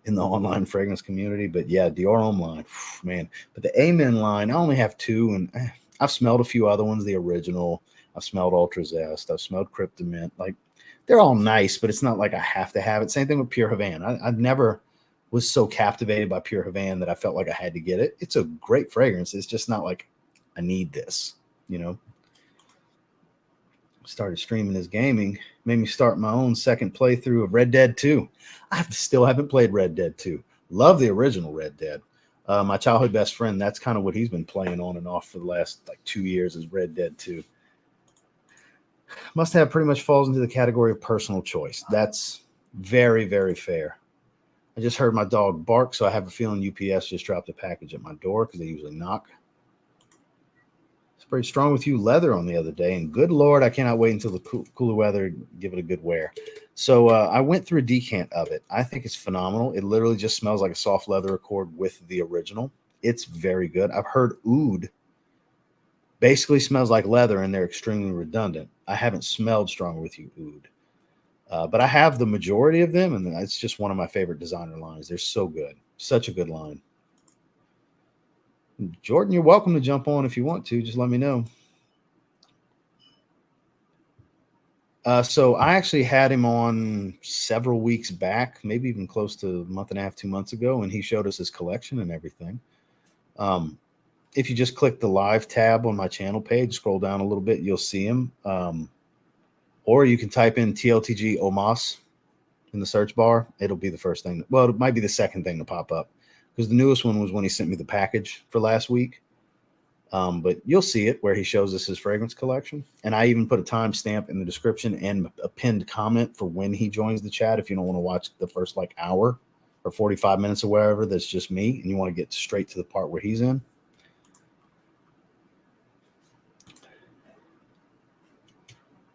in the online fragrance community. But yeah, Dior Homme line, man. But the Amen line, I only have two, and I've smelled a few other ones, the original. I've smelled Ultra Zest. I've smelled Cryptomint. Like, they're all nice, but it's not like I have to have it. Same thing with Pure Havana. I never was so captivated by Pure Havana that I felt like I had to get it. It's a great fragrance. It's just not like I need this, Started streaming this gaming, made me start my own second playthrough of Red Dead 2. I still haven't played Red Dead 2. Love the original Red Dead. My childhood best friend, that's kind of what he's been playing on and off for the last 2 years is Red Dead 2. Must have pretty much falls into the category of personal choice. That's very, very fair. I just heard my dog bark, so I have a feeling UPS just dropped a package at my door because they usually knock. Pretty strong with you leather on the other day, and good Lord, I cannot wait until the cooler weather, give it a good wear. So I went through a decant of it. I think it's phenomenal. It literally just smells like a soft leather accord with the original. It's very good. I've heard oud basically smells like leather, and they're extremely redundant. I haven't smelled strong with you oud, but I have the majority of them, and it's just one of my favorite designer lines. They're so good. Such a good line. Jordan, you're welcome to jump on if you want to. Just let me know. So I actually had him on several weeks back, maybe even close to a month and a half, 2 months ago, and he showed us his collection and everything. If you just click the live tab on my channel page, scroll down a little bit, you'll see him. Or you can type in TLTG Omas in the search bar, it'll be the first thing. Well, it might be the second thing to pop up because the newest one was when he sent me the package for last week. But you'll see it where he shows us his fragrance collection. And I even put a timestamp in the description and a pinned comment for when he joins the chat. If you don't want to watch the first like hour or 45 minutes or wherever, that's just me, and you want to get straight to the part where he's in.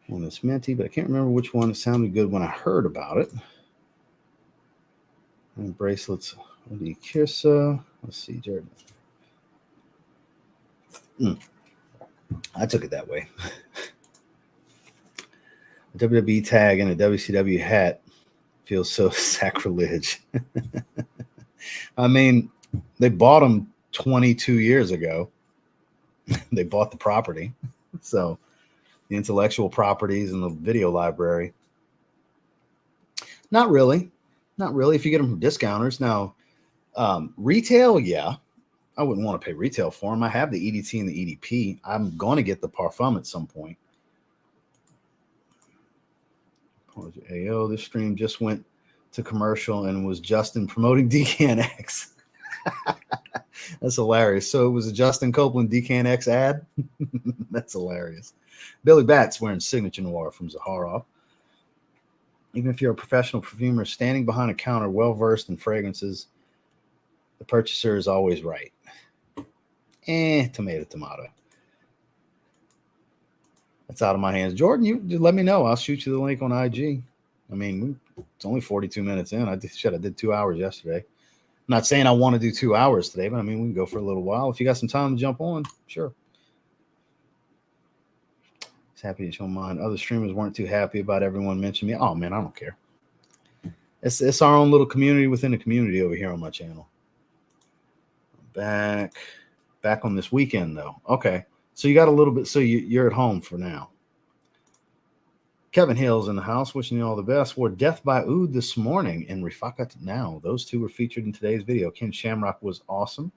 One that's minty, but I can't remember which one. It sounded good when I heard about it. And bracelets, Kirsa. Let's see, Jared. I took it that way. A WWE tag and a WCW hat feels so sacrilege. I mean, they bought them 22 years ago. They bought the property. So the intellectual properties and the video library. Not really. Not really. If you get them from discounters. Now, retail, yeah. I wouldn't want to pay retail for them. I have the EDT and the EDP. I'm going to get the Parfum at some point. AO, this stream just went to commercial and was Justin promoting DKNX. That's hilarious. So it was a Justin Copeland DKNX ad? That's hilarious. Billy Batts wearing Signature Noir from Zaharoff. Even if you're a professional perfumer standing behind a counter well-versed in fragrances, the purchaser is always right. Tomato. That's out of my hands. Jordan, you let me know. I'll shoot you the link on IG. I mean, it's only 42 minutes in. I did 2 hours yesterday. I'm not saying I want to do 2 hours today, but I mean, we can go for a little while. If you got some time to jump on, sure. It's happy to show mine. Other streamers weren't too happy about everyone mentioning me. Oh, man, I don't care. It's our own little community within the community over here on my channel. Back on this weekend, though. Okay. So you got a little bit. So you're at home for now. Kevin Hill's in the house, wishing you all the best. Wore Death by Oud this morning and Rifakat now. Those two were featured in today's video. Ken Shamrock was awesome.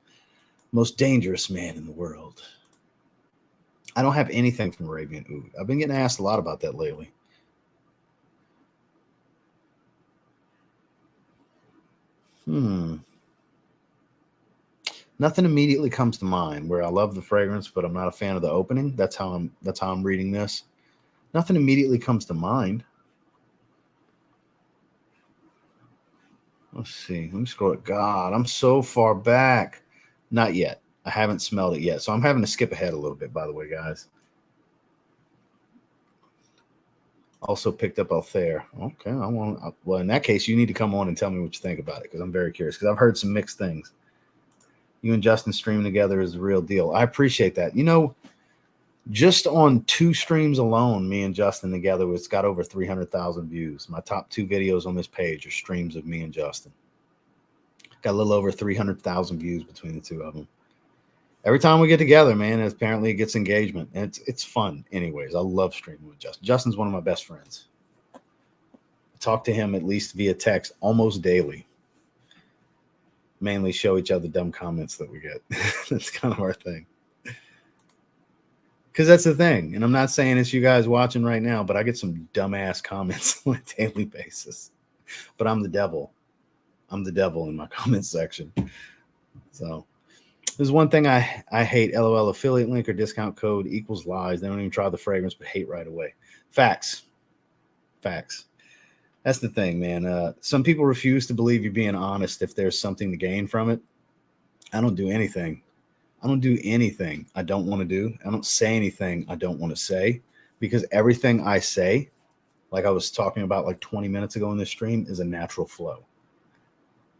Most dangerous man in the world. I don't have anything from Arabian Oud. I've been getting asked a lot about that lately. Nothing immediately comes to mind where I love the fragrance, but I'm not a fan of the opening. That's how I'm reading this. Nothing immediately comes to mind. Let's see. Let me scroll. God, I'm so far back. Not yet. I haven't smelled it yet. So I'm having to skip ahead a little bit, by the way, guys. Also picked up Altair. Okay. Well, in that case, you need to come on and tell me what you think about it, because I'm very curious, because I've heard some mixed things. You and Justin streaming together is the real deal. I appreciate that. You know, just on 2 streams alone, me and Justin together, it's got over 300,000 views. My top 2 videos on this page are streams of me and Justin. Got a little over 300,000 views between the two of them. Every time we get together, man, apparently it gets engagement. And it's fun anyways. I love streaming with Justin. Justin's one of my best friends. I talk to him at least via text almost daily. Mainly show each other dumb comments that we get. That's kind of our thing. Because that's the thing. And I'm not saying it's you guys watching right now, but I get some dumbass comments on a daily basis. But I'm the devil. I'm the devil in my comment section. So there's one thing I hate. LOL, affiliate link or discount code equals lies. They don't even try the fragrance, but hate right away. Facts. That's the thing, man. Some people refuse to believe you're being honest if there's something to gain from it. I don't do anything. I don't do anything I don't want to do. I don't say anything I don't want to say, because everything I say, like I was talking about like 20 minutes ago in this stream, is a natural flow.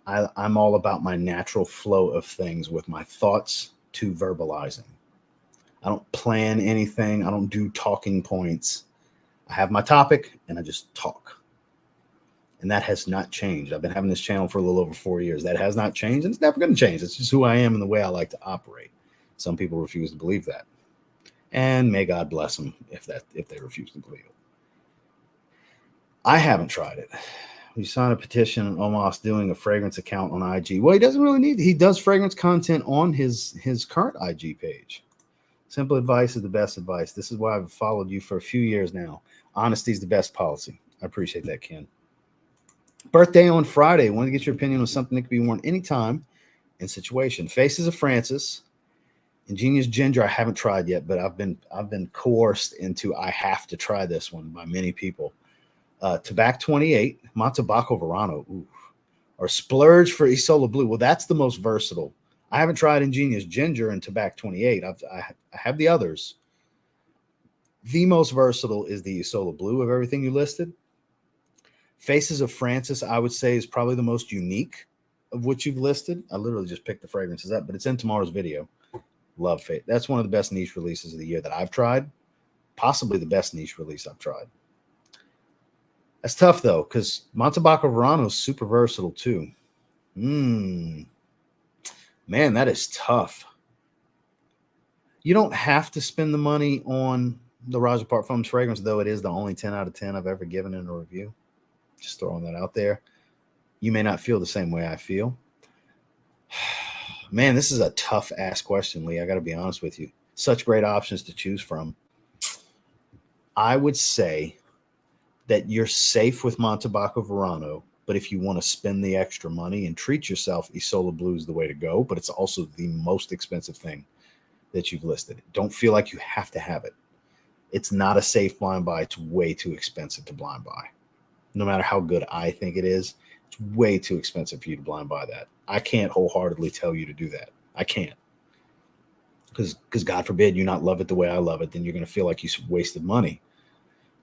I'm all about my natural flow of things with my thoughts to verbalizing. I don't plan anything. I don't do talking points. I have my topic and I just talk. And that has not changed. I've been having this channel for a little over 4 years. That has not changed, and it's never going to change. It's just who I am and the way I like to operate. Some people refuse to believe that. And may God bless them if they refuse to believe it. I haven't tried it. We signed a petition on Omos doing a fragrance account on IG. Well, he doesn't really need it. He does fragrance content on his current IG page. Simple advice is the best advice. This is why I've followed you for a few years now. Honesty is the best policy. I appreciate that, Ken. Birthday on Friday. Want to get your opinion on something that could be worn anytime and situation. Faces of Francis. Ingenious Ginger, I haven't tried yet, but I've been coerced into I have to try this one by many people. Tobacco 28, Montebaco Verano, ooh, or Splurge for Isola Blue. Well, that's the most versatile. I haven't tried Ingenious Ginger and Tobacco 28. I have the others. The most versatile is the Isola Blue of everything you listed. Faces of Francis, I would say, is probably the most unique of what you've listed. I literally just picked the fragrances up, but it's in tomorrow's video. Love Fate. That's one of the best niche releases of the year that I've tried. Possibly the best niche release I've tried. That's tough though, because Montebaco Verano is super versatile too. Man, that is tough. You don't have to spend the money on the Roger Parfums fragrance, though it is the only 10 out of 10 I've ever given in a review. Just throwing that out there. You may not feel the same way I feel. Man, this is a tough ass question, Lee. I got to be honest with you. Such great options to choose from. I would say that you're safe with Montebaco Verano, but if you want to spend the extra money and treat yourself, Isola Blue is the way to go, but it's also the most expensive thing that you've listed. Don't feel like you have to have it. It's not a safe blind buy. It's way too expensive to blind buy. No matter how good I think it is, it's way too expensive for you to blind buy that. I can't wholeheartedly tell you to do that. I can't. Because God forbid you not love it the way I love it, then you're going to feel like you wasted money.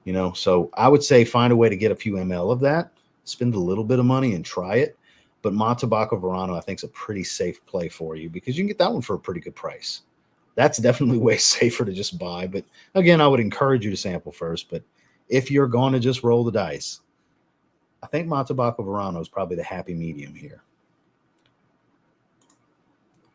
You know, so I would say find a way to get a few ml of that, spend a little bit of money and try it. But Montebaco Verano, I think, is a pretty safe play for you because you can get that one for a pretty good price. That's definitely way safer to just buy. But again, I would encourage you to sample first. But if you're going to just roll the dice, I think Montebaco Verano is probably the happy medium here.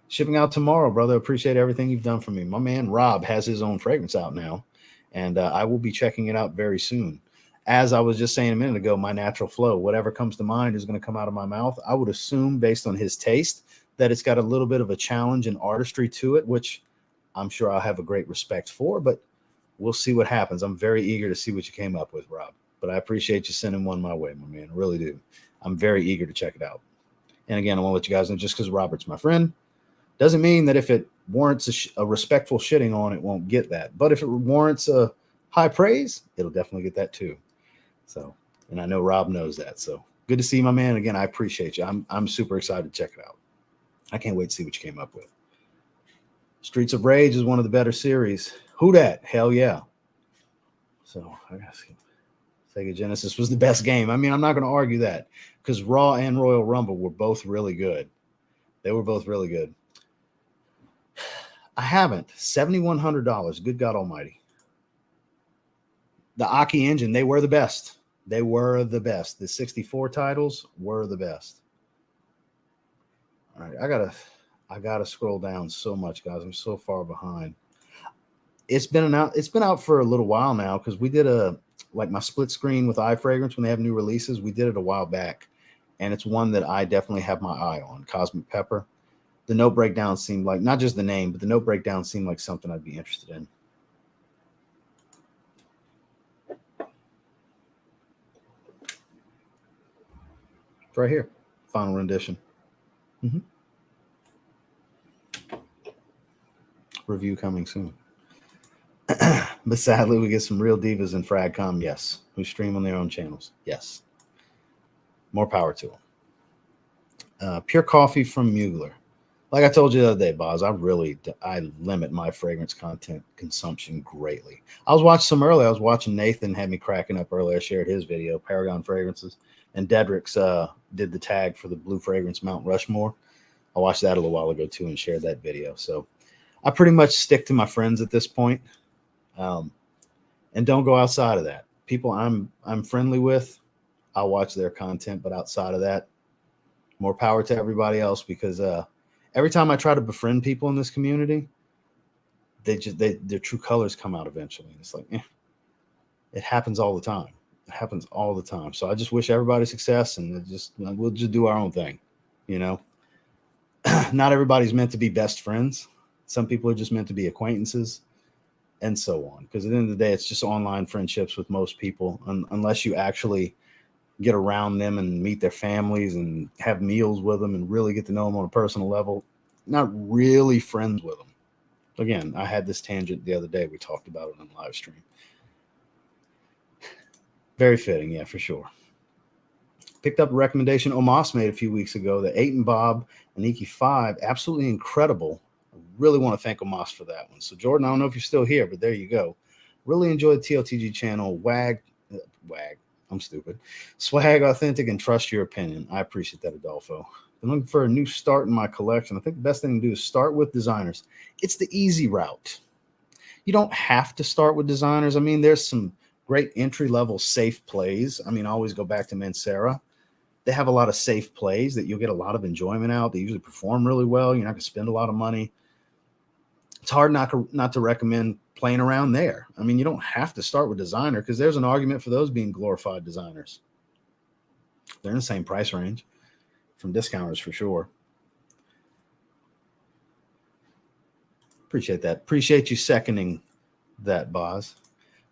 Shipping out tomorrow, brother. Appreciate everything you've done for me. My man Rob has his own fragrance out now, and I will be checking it out very soon. As I was just saying a minute ago, my natural flow, whatever comes to mind is going to come out of my mouth. I would assume, based on his taste, that it's got a little bit of a challenge and artistry to it, which I'm sure I'll have a great respect for, but we'll see what happens. I'm very eager to see what you came up with, Rob. But I appreciate you sending one my way, my man. I really do. I'm very eager to check it out. And again, I want to let you guys know, just because Robert's my friend, doesn't mean that if it warrants a respectful shitting on, it won't get that. But if it warrants a high praise, it'll definitely get that too. So, and I know Rob knows that. So good to see you, my man. Again, I appreciate you. I'm super excited to check it out. I can't wait to see what you came up with. Streets of Rage is one of the better series. Who dat? Hell yeah. So I gotta see. Sega Genesis was the best game. I mean, I'm not going to argue that because Raw and Royal Rumble were both really good. They were both really good. I haven't. $7,100. Good God Almighty. The Aki engine, they were the best. They were the best. The 64 titles were the best. All right, I gotta scroll down so much, guys. I'm so far behind. It's been out for a little while now because we did my split screen with iFragrance when they have new releases. We did it a while back, and it's one that I definitely have my eye on. Cosmic Pepper. The note breakdown seemed like, not just the name, but the note breakdown seemed like something I'd be interested in. It's right here. Final rendition. Review coming soon. But sadly, we get some real divas in Fragcom, yes, who stream on their own channels. Yes. More power to them. Pure Coffee from Mugler. Like I told you the other day, Boz, I limit my fragrance content consumption greatly. I was watching some earlier. I was watching Nathan had me cracking up earlier. I shared his video, Paragon Fragrances. And Dedrick's did the tag for the Blue Fragrance Mount Rushmore. I watched that a little while ago, too, and shared that video. So I pretty much stick to my friends at this point, and don't go outside of that. People I'm friendly with, I'll watch their content. But outside of that, more power to everybody else because every time I try to befriend people in this community, their true colors come out eventually. And it's like, it happens all the time. It happens all the time. So I just wish everybody success, and we'll just do our own thing, you know. Not everybody's meant to be best friends. Some people are just meant to be acquaintances, and so on. Because at the end of the day, it's just online friendships with most people, unless you actually get around them and meet their families and have meals with them and really get to know them on a personal level. Not really friends with them. Again, I had this tangent the other day. We talked about it on live stream. Very fitting, yeah, for sure. Picked up a recommendation Omos made a few weeks ago, the 8 and Bob and Iki 5. Absolutely incredible. I really want to thank Omos for that one. So, Jordan, I don't know if you're still here, but there you go. Really enjoy the TLTG channel. I'm stupid. Swag, authentic, and trust your opinion. I appreciate that, Adolfo. I'm looking for a new start in my collection. I think the best thing to do is start with designers. It's the easy route. You don't have to start with designers. I mean, there's some great entry-level safe plays. I mean, I always go back to Mancera. They have a lot of safe plays that you'll get a lot of enjoyment out. They usually perform really well. You're not going to spend a lot of money. It's hard not to recommend playing around there. I mean, you don't have to start with designer because there's an argument for those being glorified designers. They're in the same price range from discounters for sure. Appreciate that. Appreciate you seconding that, Boz.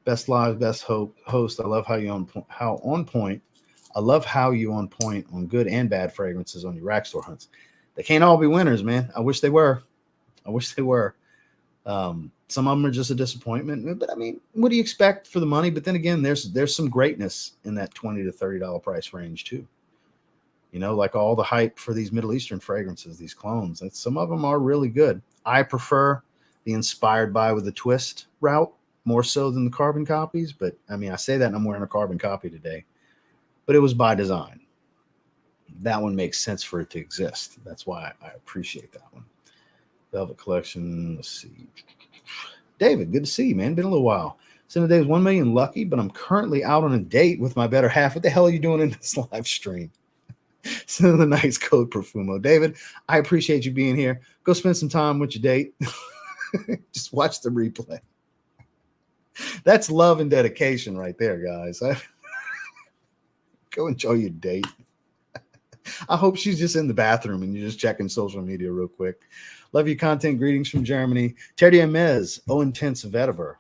Best live, best host. I love how you on point. I love how you on point on good and bad fragrances on your rack store hunts. They can't all be winners, man. I wish they were. Some of them are just a disappointment. But I mean, what do you expect for the money? But then again, there's some greatness in that $20 to $30 price range too. You know, like all the hype for these Middle Eastern fragrances, these clones. Some of them are really good. I prefer the inspired by with a twist route more so than the carbon copies. But I mean, I say that and I'm wearing a carbon copy today. But it was by design. That one makes sense for it to exist. That's why I appreciate that one. Velvet Collection. Let's see. David, good to see you, man. Been a little while. Since the day was 1 million lucky, but I'm currently out on a date with my better half. What the hell are you doing in this live stream? Send the nice code Profumo. David, I appreciate you being here. Go spend some time with your date. Just watch the replay. That's love and dedication right there, guys. Go enjoy your date. I hope she's just in the bathroom and you're just checking social media real quick. Love your content. Greetings from Germany. Terry Mez, O Intense Vetiver.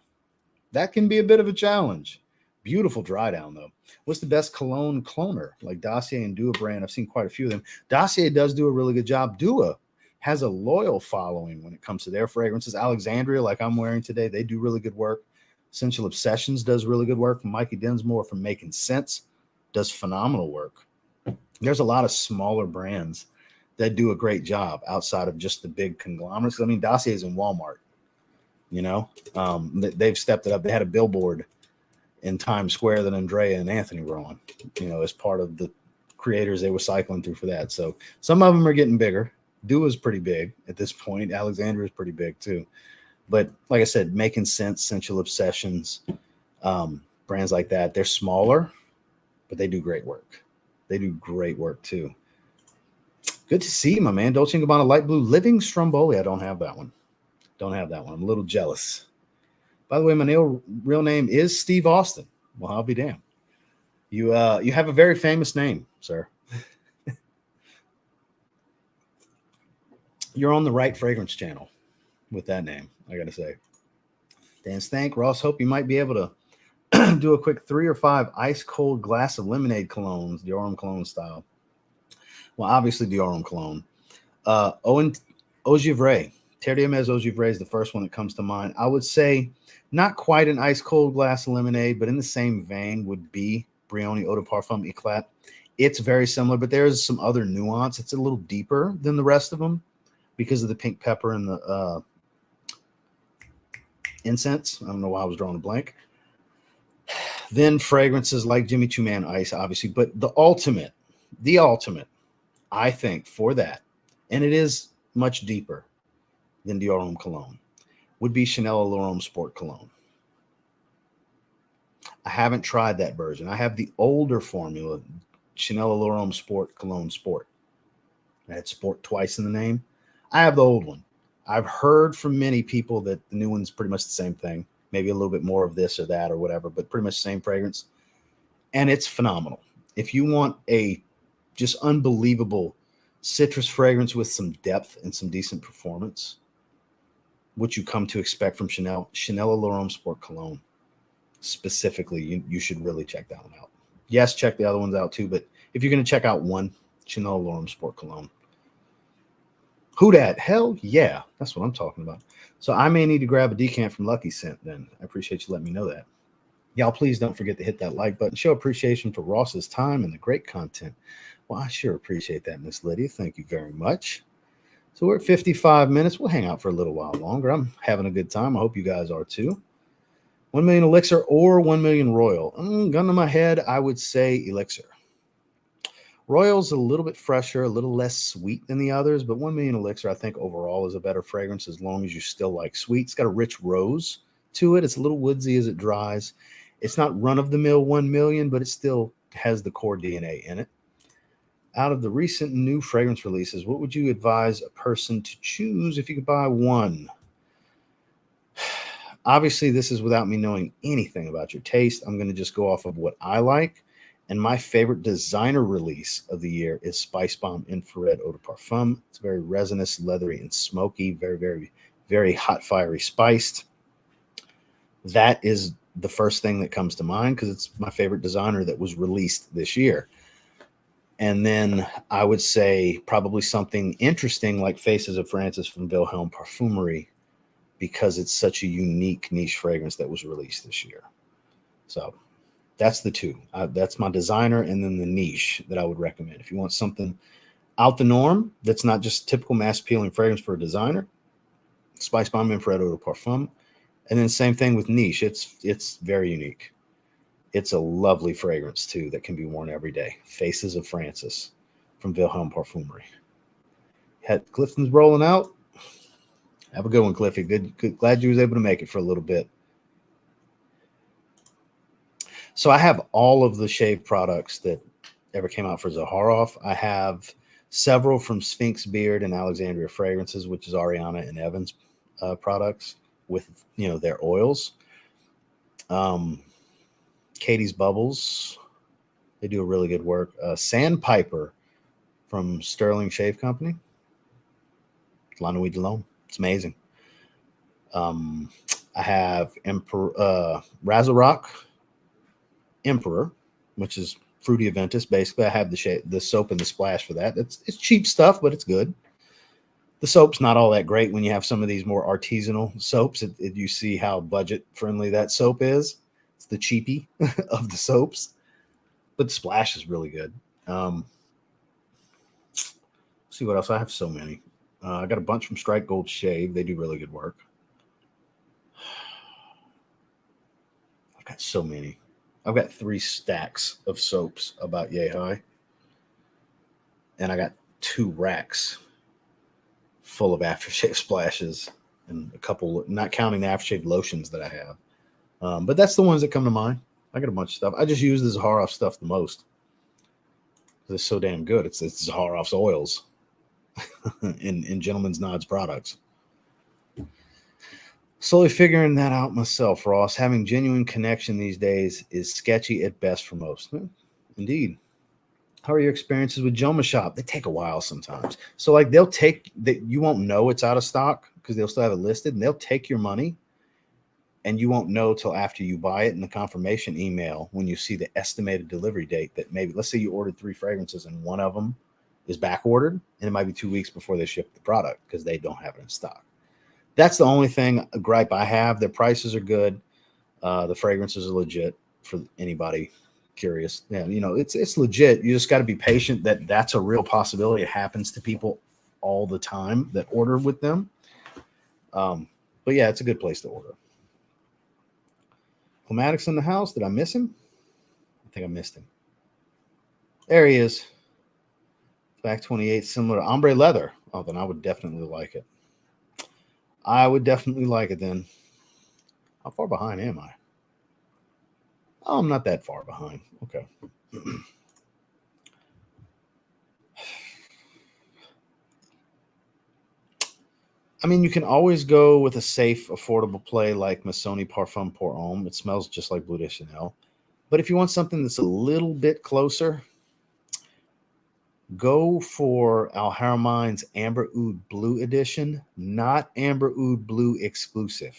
That can be a bit of a challenge. Beautiful dry down, though. What's the best cologne cloner? Like Dossier and Dua brand. I've seen quite a few of them. Dossier does do a really good job. Dua has a loyal following when it comes to their fragrances. Alexandria, like I'm wearing today, they do really good work. Essential Obsessions does really good work. Mikey Densmore from Making Sense does phenomenal work. There's a lot of smaller brands that do a great job outside of just the big conglomerates. I mean, Dossier is in Walmart, you know, they've stepped it up. They had a billboard in Times Square that Andrea and Anthony were on, you know, as part of the creators they were cycling through for that. So some of them are getting bigger. Dua's pretty big at this point. Alexandria is pretty big too. But like I said, Making Sense, Sensual Obsessions, brands like that, they're smaller, but they do great work. They do great work too. Good to see you, my man. Dolce & Gabbana Light Blue Living Stromboli. I don't have that one. I'm a little jealous. By the way, my real name is Steve Austin. Well, I'll be damned. You have a very famous name, sir. You're on the right fragrance channel with that name, I got to say. Dan Stank, Ross, hope you might be able to do a quick 3 or 5 ice cold glass of lemonade colognes, Dior Homme Cologne style. Well, obviously Dior Homme Cologne. Ogivray. Terre d'Hermes Ogivray is the first one that comes to mind. I would say not quite an ice cold glass of lemonade, but in the same vein would be Brioni Eau de Parfum Eclat. It's very similar, but there's some other nuance. It's a little deeper than the rest of them because of the pink pepper and the incense. I don't know why I was drawing a blank. Then fragrances like Jimmy Choo Man Ice, obviously, but the ultimate, I think, for that, and it is much deeper than Dior Homme Cologne, would be Chanel L'Homme Sport Cologne. I haven't tried that version. I have the older formula, Chanel L'Homme Sport Cologne Sport. I had Sport twice in the name. I have the old one. I've heard from many people that the new one's pretty much the same thing, maybe a little bit more of this or that or whatever, but pretty much the same fragrance. And it's phenomenal. If you want a just unbelievable citrus fragrance with some depth and some decent performance, what you come to expect from Chanel L'Homme Sport Cologne specifically, you should really check that one out. Yes, check the other ones out too. But if you're going to check out one, Chanel L'Homme Sport Cologne. Who dat? Hell yeah. That's what I'm talking about. So I may need to grab a decant from Lucky Scent then. I appreciate you letting me know that. Y'all, please don't forget to hit that like button. Show appreciation for Ross's time and the great content. Well, I sure appreciate that, Miss Lydia. Thank you very much. So we're at 55 minutes. We'll hang out for a little while longer. I'm having a good time. I hope you guys are too. 1 million Elixir or 1 million Royal? Gun to my head, I would say Elixir. Royal's a little bit fresher, a little less sweet than the others, but 1 million Elixir, I think overall is a better fragrance as long as you still like sweet. It's got a rich rose to it. It's a little woodsy as it dries. It's not run-of-the-mill 1 million, but it still has the core DNA in it. Out of the recent new fragrance releases, what would you advise a person to choose if you could buy one? Obviously, this is without me knowing anything about your taste. I'm going to just go off of what I like. And my favorite designer release of the year is Spice Bomb Infrared Eau de Parfum. It's very resinous, leathery, and smoky. Very, very, very hot, fiery spiced. That is the first thing that comes to mind because it's my favorite designer that was released this year. And then I would say probably something interesting like Faces of Francis from Wilhelm Parfumerie because it's such a unique niche fragrance that was released this year. So that's the two. That's my designer and then the niche that I would recommend. If you want something out the norm that's not just typical mass appealing fragrance for a designer, Spice Bomb Infrared Eau de Parfum. And then same thing with niche. It's very unique. It's a lovely fragrance too that can be worn every day. Faces of Francis from Wilhelm Parfumerie. Had Clifton's rolling out. Have a good one, Cliffy. Good. Glad you was able to make it for a little bit. So I have all of the shave products that ever came out for Zaharoff. I have several from Sphinx Beard and Alexandria Fragrances, which is Ariana and Evans products with their oils. Katie's Bubbles, they do a really good work. Sandpiper from Sterling Shave Company. La Nuit de l'Homme. It's amazing. I have Razarock Emperor, which is Fruity Aventus. Basically, I have the soap and the splash for that. It's cheap stuff, but it's good. The soap's not all that great when you have some of these more artisanal soaps. You see how budget friendly that soap is. It's the cheapie of the soaps, but the splash is really good. See what else? I have so many. I got a bunch from Strike Gold Shave. They do really good work. I've got so many. I've got 3 stacks of soaps about yay high. And I got 2 racks full of aftershave splashes and a couple, not counting the aftershave lotions that I have. But that's the ones that come to mind. I got a bunch of stuff. I just use the Zaharoff stuff the most. It's so damn good. It's Zaharoff's oils in Gentleman's Nods products. Slowly figuring that out myself, Ross. Having genuine connection these days is sketchy at best for most. Indeed. How are your experiences with Joma Shop? They take a while sometimes. So like they'll take that, you won't know it's out of stock because they'll still have it listed, and they'll take your money and you won't know till after you buy it in the confirmation email when you see the estimated delivery date that maybe, let's say you ordered 3 fragrances and one of them is back ordered and it might be 2 weeks before they ship the product because they don't have it in stock. That's the only thing, a gripe I have. Their prices are good. The fragrances are legit for anybody curious. Yeah, it's legit. You just got to be patient that's a real possibility. It happens to people all the time that order with them. But yeah, it's a good place to order. Climatics in the house. Did I miss him? I think I missed him. There he is. Back 28, similar to ombre leather. Oh, then I would definitely like it. I would definitely like it then. How far behind am I? Oh, I'm not that far behind. Okay. I mean, you can always go with a safe, affordable play like Missoni Parfum Pour Homme. It smells just like Bleu de Chanel. But if you want something that's a little bit closer, go for Al Haramain's Amber Oud Blue Edition, not Amber Oud Blue Exclusive,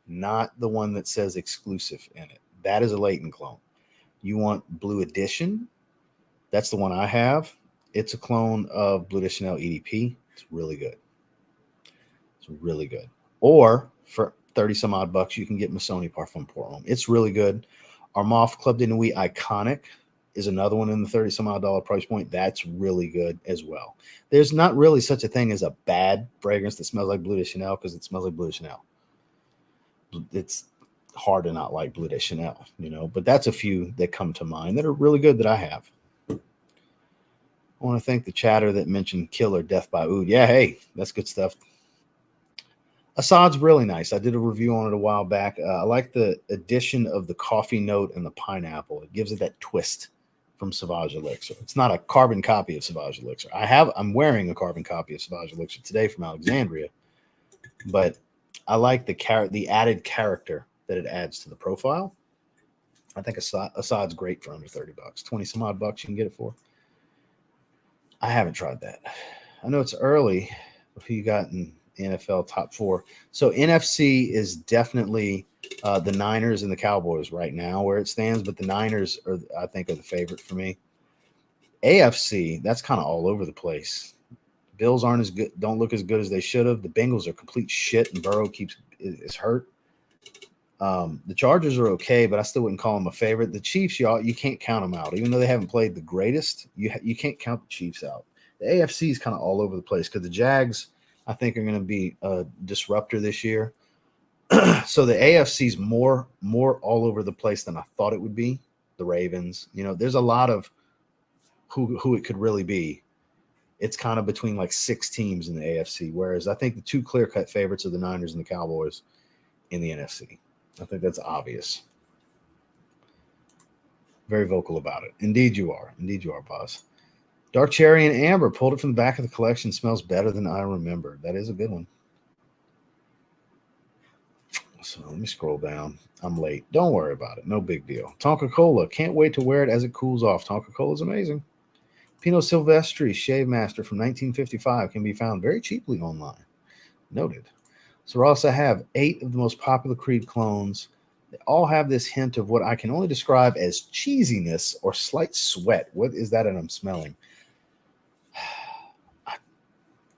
not the one that says exclusive in it. That is a Leighton clone. You want Blue Edition? That's the one I have. It's a clone of Bleu de Chanel EDP. It's really good. It's really good. Or for 30 some odd bucks, you can get Missoni Parfum Pour Homme. It's really good. Armaf Club de Nuit Iconic is another one in the 30 some odd dollar price point. That's really good as well. There's not really such a thing as a bad fragrance that smells like Bleu de Chanel because it smells like Bleu de Chanel. It's hard to not like Bleu de Chanel, you know, but that's a few that come to mind that are really good that I have. I want to thank the chatter that mentioned Killer Death by Oud. Yeah, hey, that's good stuff. Assad's really nice. I did a review on it a while back. I like the addition of the coffee note and the pineapple. It gives it that twist from Sauvage Elixir. It's not a carbon copy of Sauvage Elixir. I'm wearing a carbon copy of Sauvage Elixir today from Alexandria, but I like the added character that it adds to the profile. I think Assad's great for under 30 bucks. 20 some odd bucks you can get it for. I haven't tried that. I know it's early. Who you got in the NFL top 4? So NFC is definitely the Niners and the Cowboys right now where it stands, but the Niners I think are the favorite for me. AFC, that's kind of all over the place. Bills aren't as good, don't look as good as they should have. The Bengals are complete shit, and Burrow is hurt. The Chargers are okay, but I still wouldn't call them a favorite. The Chiefs, you can't count them out. Even though they haven't played the greatest, you can't count the Chiefs out. The AFC is kind of all over the place because the Jags, I think, are going to be a disruptor this year. So the AFC is more all over the place than I thought it would be. The Ravens, you know, there's a lot of who it could really be. It's kind of between like 6 teams in the AFC, whereas I think the 2 clear-cut favorites are the Niners and the Cowboys in the NFC. I think that's obvious. Very vocal about it. Indeed you are. Indeed you are, boss. Dark Cherry and Amber pulled it from the back of the collection. Smells better than I remember. That is a good one. So let me scroll down. I'm late. Don't worry about it. No big deal. Tonka Cola. Can't wait to wear it as it cools off. Tonka Cola is amazing. Pinot Silvestri Shave Master from 1955 can be found very cheaply online. Noted. So Ross, I have 8 of the most popular Creed clones. They all have this hint of what I can only describe as cheesiness or slight sweat. What is that I'm smelling? I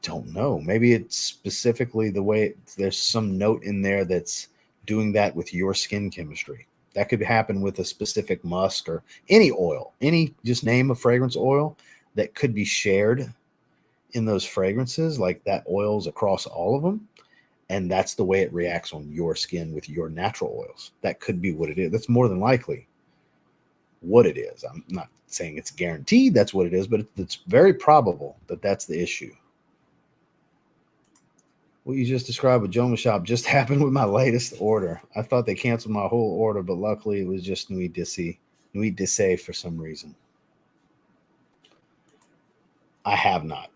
don't know. Maybe it's specifically the way there's some note in there that's doing that with your skin chemistry. That could happen with a specific musk or any oil, just name a fragrance oil that could be shared in those fragrances, like that oil's across all of them. And that's the way it reacts on your skin with your natural oils. That could be what it is. That's more than likely what it is. I'm not saying it's guaranteed that's what it is, but it's very probable that that's the issue. What you just described with Joma Shop just happened with my latest order. I thought they canceled my whole order, but luckily it was just Nuit Dissé for some reason. I have not.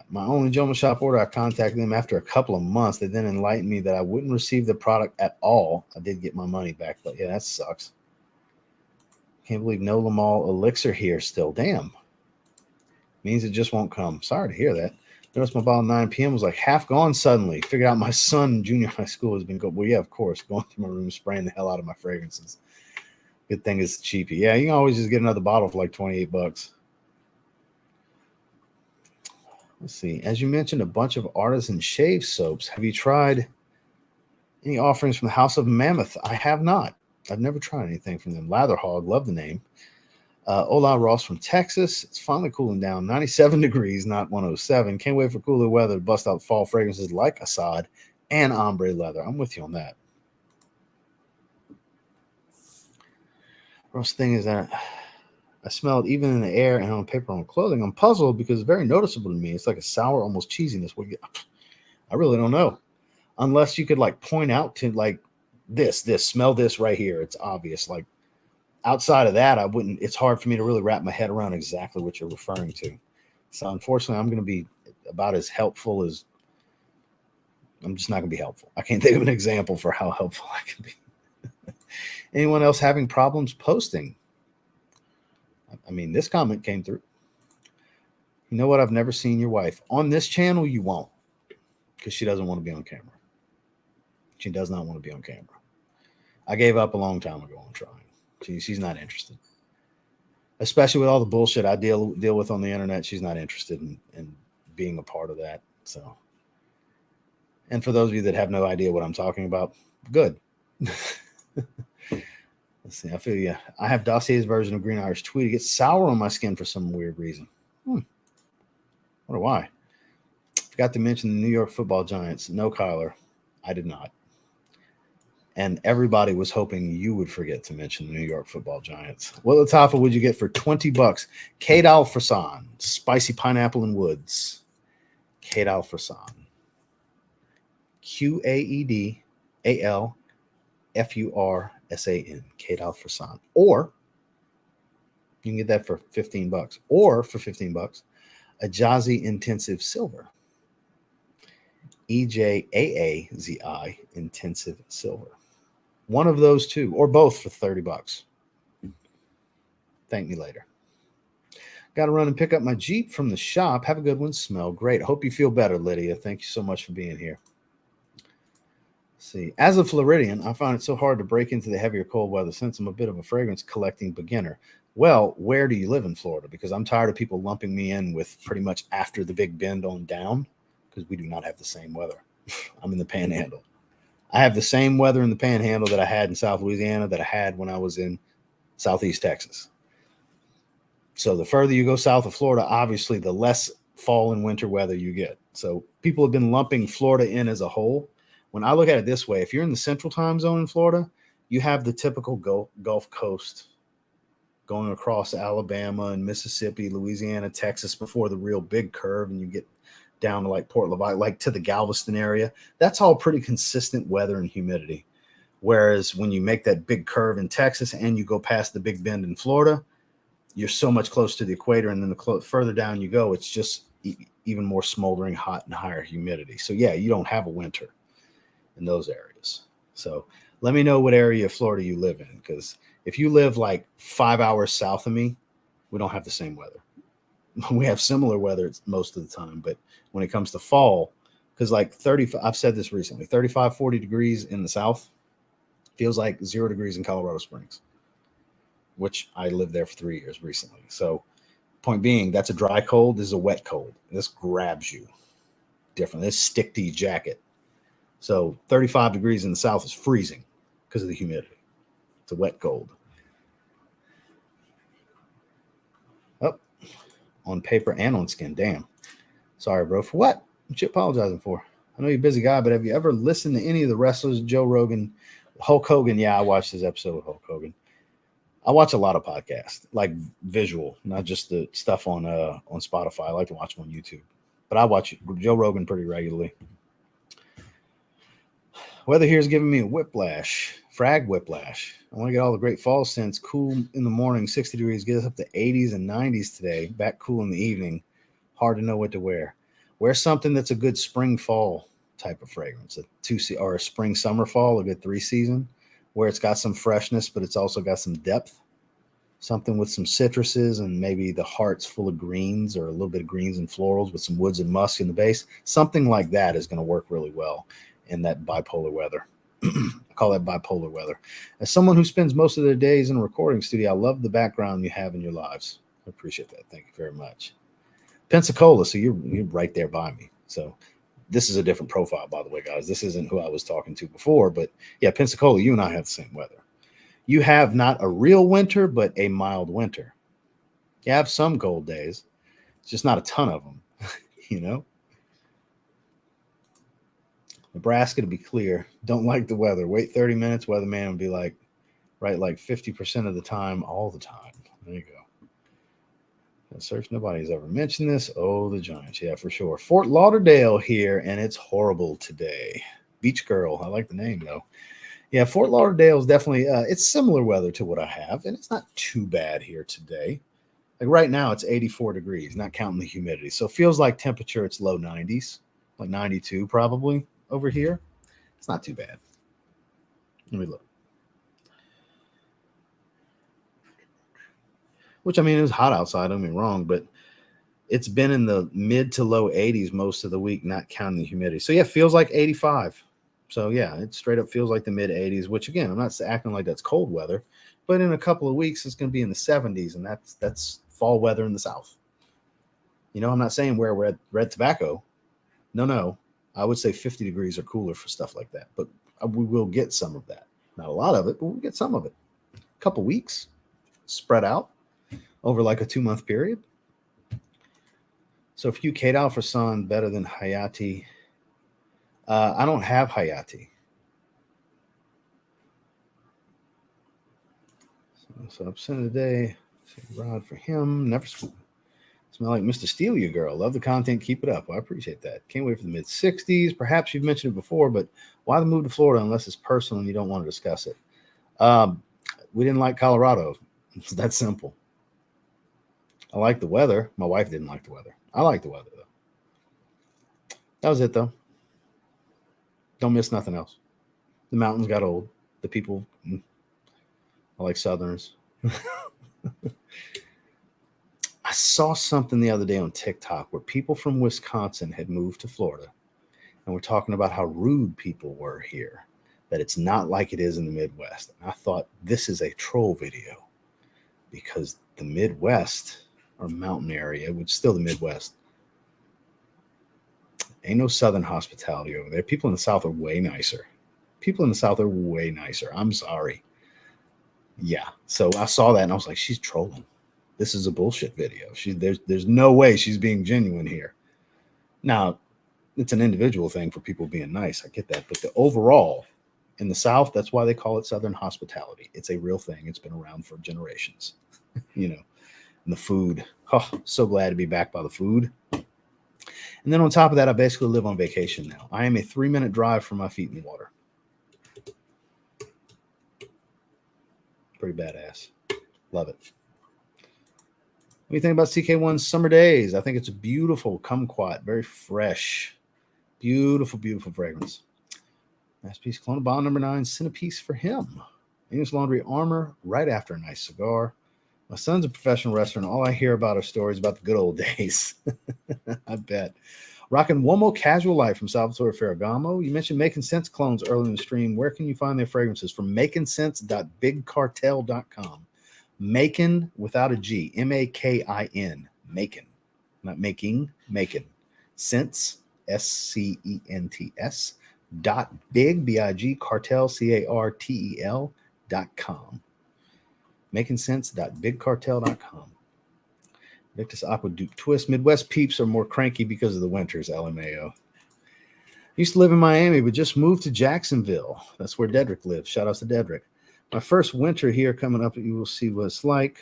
My only Joma Shop order, I contacted them after a couple of months. They then enlightened me that I wouldn't receive the product at all. I did get my money back, but yeah, that sucks. Can't believe no Lamal Elixir here still. Damn. Means it just won't come. Sorry to hear that. Noticed my bottle at 9 p.m. was like half gone suddenly. Figured out my son in junior high school has been going. Well, yeah, of course, going through my room, spraying the hell out of my fragrances. Good thing it's cheapy. Yeah, you can always just get another bottle for like 28 bucks. Let's see. As you mentioned, a bunch of artisan shave soaps. Have you tried any offerings from the House of Mammoth? I have not. I've never tried anything from them. Lather Hog, love the name. Hola Ross from Texas. It's finally cooling down. 97 degrees, not 107. Can't wait for cooler weather to bust out fall fragrances like Assad and ombre leather. I'm with you on that. Ross, thing is that I smell it even in the air and on paper on clothing. I'm puzzled because it's very noticeable to me. It's like a sour, almost cheesiness. I really don't know. Unless you could like point out to like this, smell this right here. It's obvious. Like outside of that, I wouldn't. It's hard for me to really wrap my head around exactly what you're referring to. So unfortunately, I'm going to be about as helpful as. I'm just not going to be helpful. I can't think of an example for how helpful I can be. Anyone else having problems posting? I mean, this comment came through. You know what? I've never seen your wife. On this channel, you won't. Because she doesn't want to be on camera. She does not want to be on camera. I gave up a long time ago on trying. She's not interested. Especially with all the bullshit I deal with on the internet, she's not interested in being a part of that. So, and for those of you that have no idea what I'm talking about, good. Let's see. I feel you. I have Dossier's version of Green Irish Tweed. It gets sour on my skin for some weird reason. Wonder why. Forgot to mention the New York Football Giants. No Kyler. I did not. And everybody was hoping you would forget to mention the New York Football Giants. What Latafa would you get for $20? Kade Alfresan, spicy pineapple and woods. Kade Alfresan. QAEDALFURSAN. Kade Alfresan. Or you can get that for $15. Or for $15, Ajazi Intensive Silver. EJAAZI Intensive Silver. One of those two, or both for $30. Thank me later. Got to run and pick up my Jeep from the shop. Have a good one. Smell great. I hope you feel better, Lydia. Thank you so much for being here. Let's see. As a Floridian, I find it so hard to break into the heavier cold weather since I'm a bit of a fragrance collecting beginner. Well, where do you live in Florida? Because I'm tired of people lumping me in with pretty much after the Big Bend on down, because we do not have the same weather. I'm in the Panhandle. I have the same weather in the Panhandle that I had in South Louisiana that I had when I was in Southeast Texas. So the further you go south of Florida, obviously, the less fall and winter weather you get. So people have been lumping Florida in as a whole. When I look at it this way, if you're in the central time zone in Florida, you have the typical Gulf Coast going across Alabama and Mississippi, Louisiana, Texas before the real big curve, and you get down to like Port Lavalle, like to the Galveston area. That's all pretty consistent weather and humidity. Whereas when you make that big curve in Texas and you go past the Big Bend in Florida, you're so much close to the equator. And then the further down you go, it's just even more smoldering hot and higher humidity. So yeah, you don't have a winter in those areas. So let me know what area of Florida you live in, because if you live like 5 hours south of me, we don't have the same weather. We have similar weather most of the time, but when it comes to fall, because like 35, I've said this recently, 35, 40 degrees in the south feels like 0 degrees in Colorado Springs, which I lived there for 3 years recently. So point being, that's a dry cold. This is a wet cold. This grabs you different. This stick to your jacket. So 35 degrees in the south is freezing because of the humidity. It's a wet cold. Oh, on paper and on skin. Damn. Sorry, bro. For what? What you apologizing for? I know you're a busy guy, but have you ever listened to any of the wrestlers? Joe Rogan, Hulk Hogan. Yeah, I watched his episode with Hulk Hogan. I watch a lot of podcasts, like visual, not just the stuff on Spotify. I like to watch them on YouTube, but I watch Joe Rogan pretty regularly. Weather here is giving me a whiplash, frag whiplash. I want to get all the great fall scents. Cool in the morning, 60 degrees, get us up to 80s and 90s today. Back cool in the evening. Hard to know what to wear. Wear something that's a good spring fall type of fragrance, or a spring summer fall, a good 3 season, where it's got some freshness, but it's also got some depth. Something with some citruses and maybe the heart's full of greens, or a little bit of greens and florals with some woods and musk in the base. Something like that is going to work really well in that bipolar weather. I call that bipolar weather. As someone who spends most of their days in a recording studio, I love the background you have in your lives. I appreciate that. Thank you very much. Pensacola, so you're right there by me. So this is a different profile, by the way, guys. This isn't who I was talking to before, but yeah, Pensacola, you and I have the same weather. You have not a real winter, but a mild winter. You have some cold days. It's just not a ton of them, you know? Nebraska, to be clear, don't like the weather. Wait 30 minutes, weatherman would be like, right, like 50% of the time, all the time. There you go. Search, nobody's ever mentioned this. Oh, the Giants. Yeah, for sure. Fort Lauderdale here, and it's horrible today. Beach Girl. I like the name, though. Yeah, Fort Lauderdale is definitely, it's similar weather to what I have, and it's not too bad here today. Like right now, it's 84 degrees, not counting the humidity. So it feels like temperature, it's low 90s, like 92 probably over here. It's not too bad. Let me look. Which, I mean, it was hot outside, don't get me wrong, but it's been in the mid to low 80s most of the week, not counting the humidity. So, yeah, it feels like 85. So, yeah, it straight up feels like the mid 80s, which, again, I'm not acting like that's cold weather. But in a couple of weeks, it's going to be in the 70s, and that's fall weather in the South. You know, I'm not saying wear red tobacco. No. I would say 50 degrees or cooler for stuff like that. But we will get some of that. Not a lot of it, but we'll get some of it. A couple weeks spread out over like a 2-month period. So for you, Kate Alpha Sun, better than Hayati. I don't have Hayati. So I'm sending today. Rod for him. Never smell like Mr. Steal You, girl. Love the content. Keep it up. Well, I appreciate that. Can't wait for the mid-60s. Perhaps you've mentioned it before, but why the move to Florida unless it's personal and you don't want to discuss it? We didn't like Colorado. It's that simple. I like the weather. My wife didn't like the weather. I like the weather, though. That was it, though. Don't miss nothing else. The mountains got old. The people, I like Southerners. I saw something the other day on TikTok where people from Wisconsin had moved to Florida and we're talking about how rude people were here, that it's not like it is in the Midwest. And I thought, this is a troll video because the Midwest or mountain area, which is still the Midwest, ain't no Southern hospitality over there. People in the South are way nicer. I'm sorry. Yeah. So I saw that and I was like, she's trolling. This is a bullshit video. There's no way she's being genuine here. Now, it's an individual thing for people being nice. I get that. But the overall, in the South, that's why they call it Southern hospitality. It's a real thing. It's been around for generations. You know, and the food. Oh, so glad to be back by the food. And then on top of that, I basically live on vacation now. I am a 3-minute drive from my feet in the water. Pretty badass. Love it. What do you think about CK1's Summer Days? I think it's a beautiful kumquat, very fresh. Beautiful, beautiful fragrance. Nice piece. Clone Bond number 9. Send a piece for him. English Laundry Armor right after a nice cigar. My son's a professional wrestler, and all I hear about are stories about the good old days. I bet. Rockin' Womo Casual Life from Salvatore Ferragamo. You mentioned Making Sense clones early in the stream. Where can you find their fragrances? From makingsense.bigcartel.com. Makin without a G. M-A-K-I-N. Makin. Not making. Makin. Sense. S-C-E-N-T-S. .big. B-I-G. Cartel. C-A-R-T-E-L.com. makingsense.bigcartel.com. Victus Aqua Duke Twist. Midwest peeps are more cranky because of the winters, LMAO. Used to live in Miami, but just moved to Jacksonville. That's where Dedrick lives. Shout out to Dedrick. My first winter here coming up, you will see what it's like.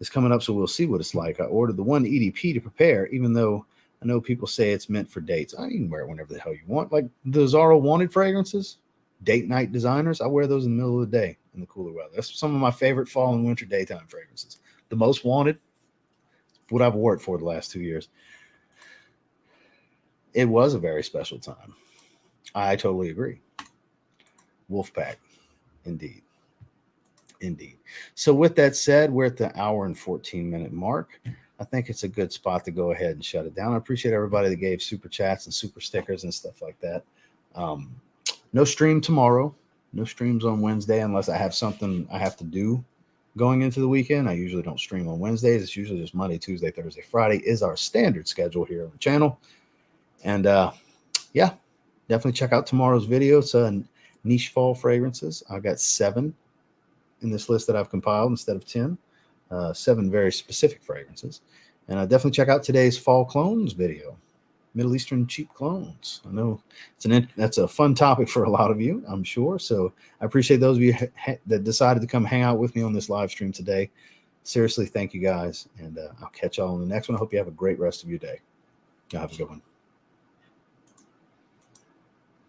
It's coming up, so we'll see what it's like. I ordered the one EDP to prepare, even though I know people say it's meant for dates. You can wear it whenever the hell you want. Like the Zaharoff Wanted fragrances, date night designers, I wear those in the middle of the day in the cooler weather. That's some of my favorite fall and winter daytime fragrances. The most wanted, what I've worn it for the last 2 years. It was a very special time. I totally agree. Wolfpack. Indeed. So with that said, we're at the hour and 14-minute mark. I think it's a good spot to go ahead and shut it down. I appreciate everybody that gave super chats and super stickers and stuff like that. No stream tomorrow. No streams on Wednesday unless I have something I have to do going into the weekend. I usually don't stream on Wednesdays. It's usually just Monday, Tuesday, Thursday, Friday is our standard schedule here on the channel. And yeah, definitely check out tomorrow's video. It's niche fall fragrances. I've got 7 in this list that I've compiled instead of 10. 7 very specific fragrances. And definitely check out today's fall clones video. Middle Eastern cheap clones. I know that's a fun topic for a lot of you, I'm sure. So I appreciate those of you that decided to come hang out with me on this live stream today. Seriously, thank you guys. And I'll catch y'all on the next one. I hope you have a great rest of your day. Y'all have a good one.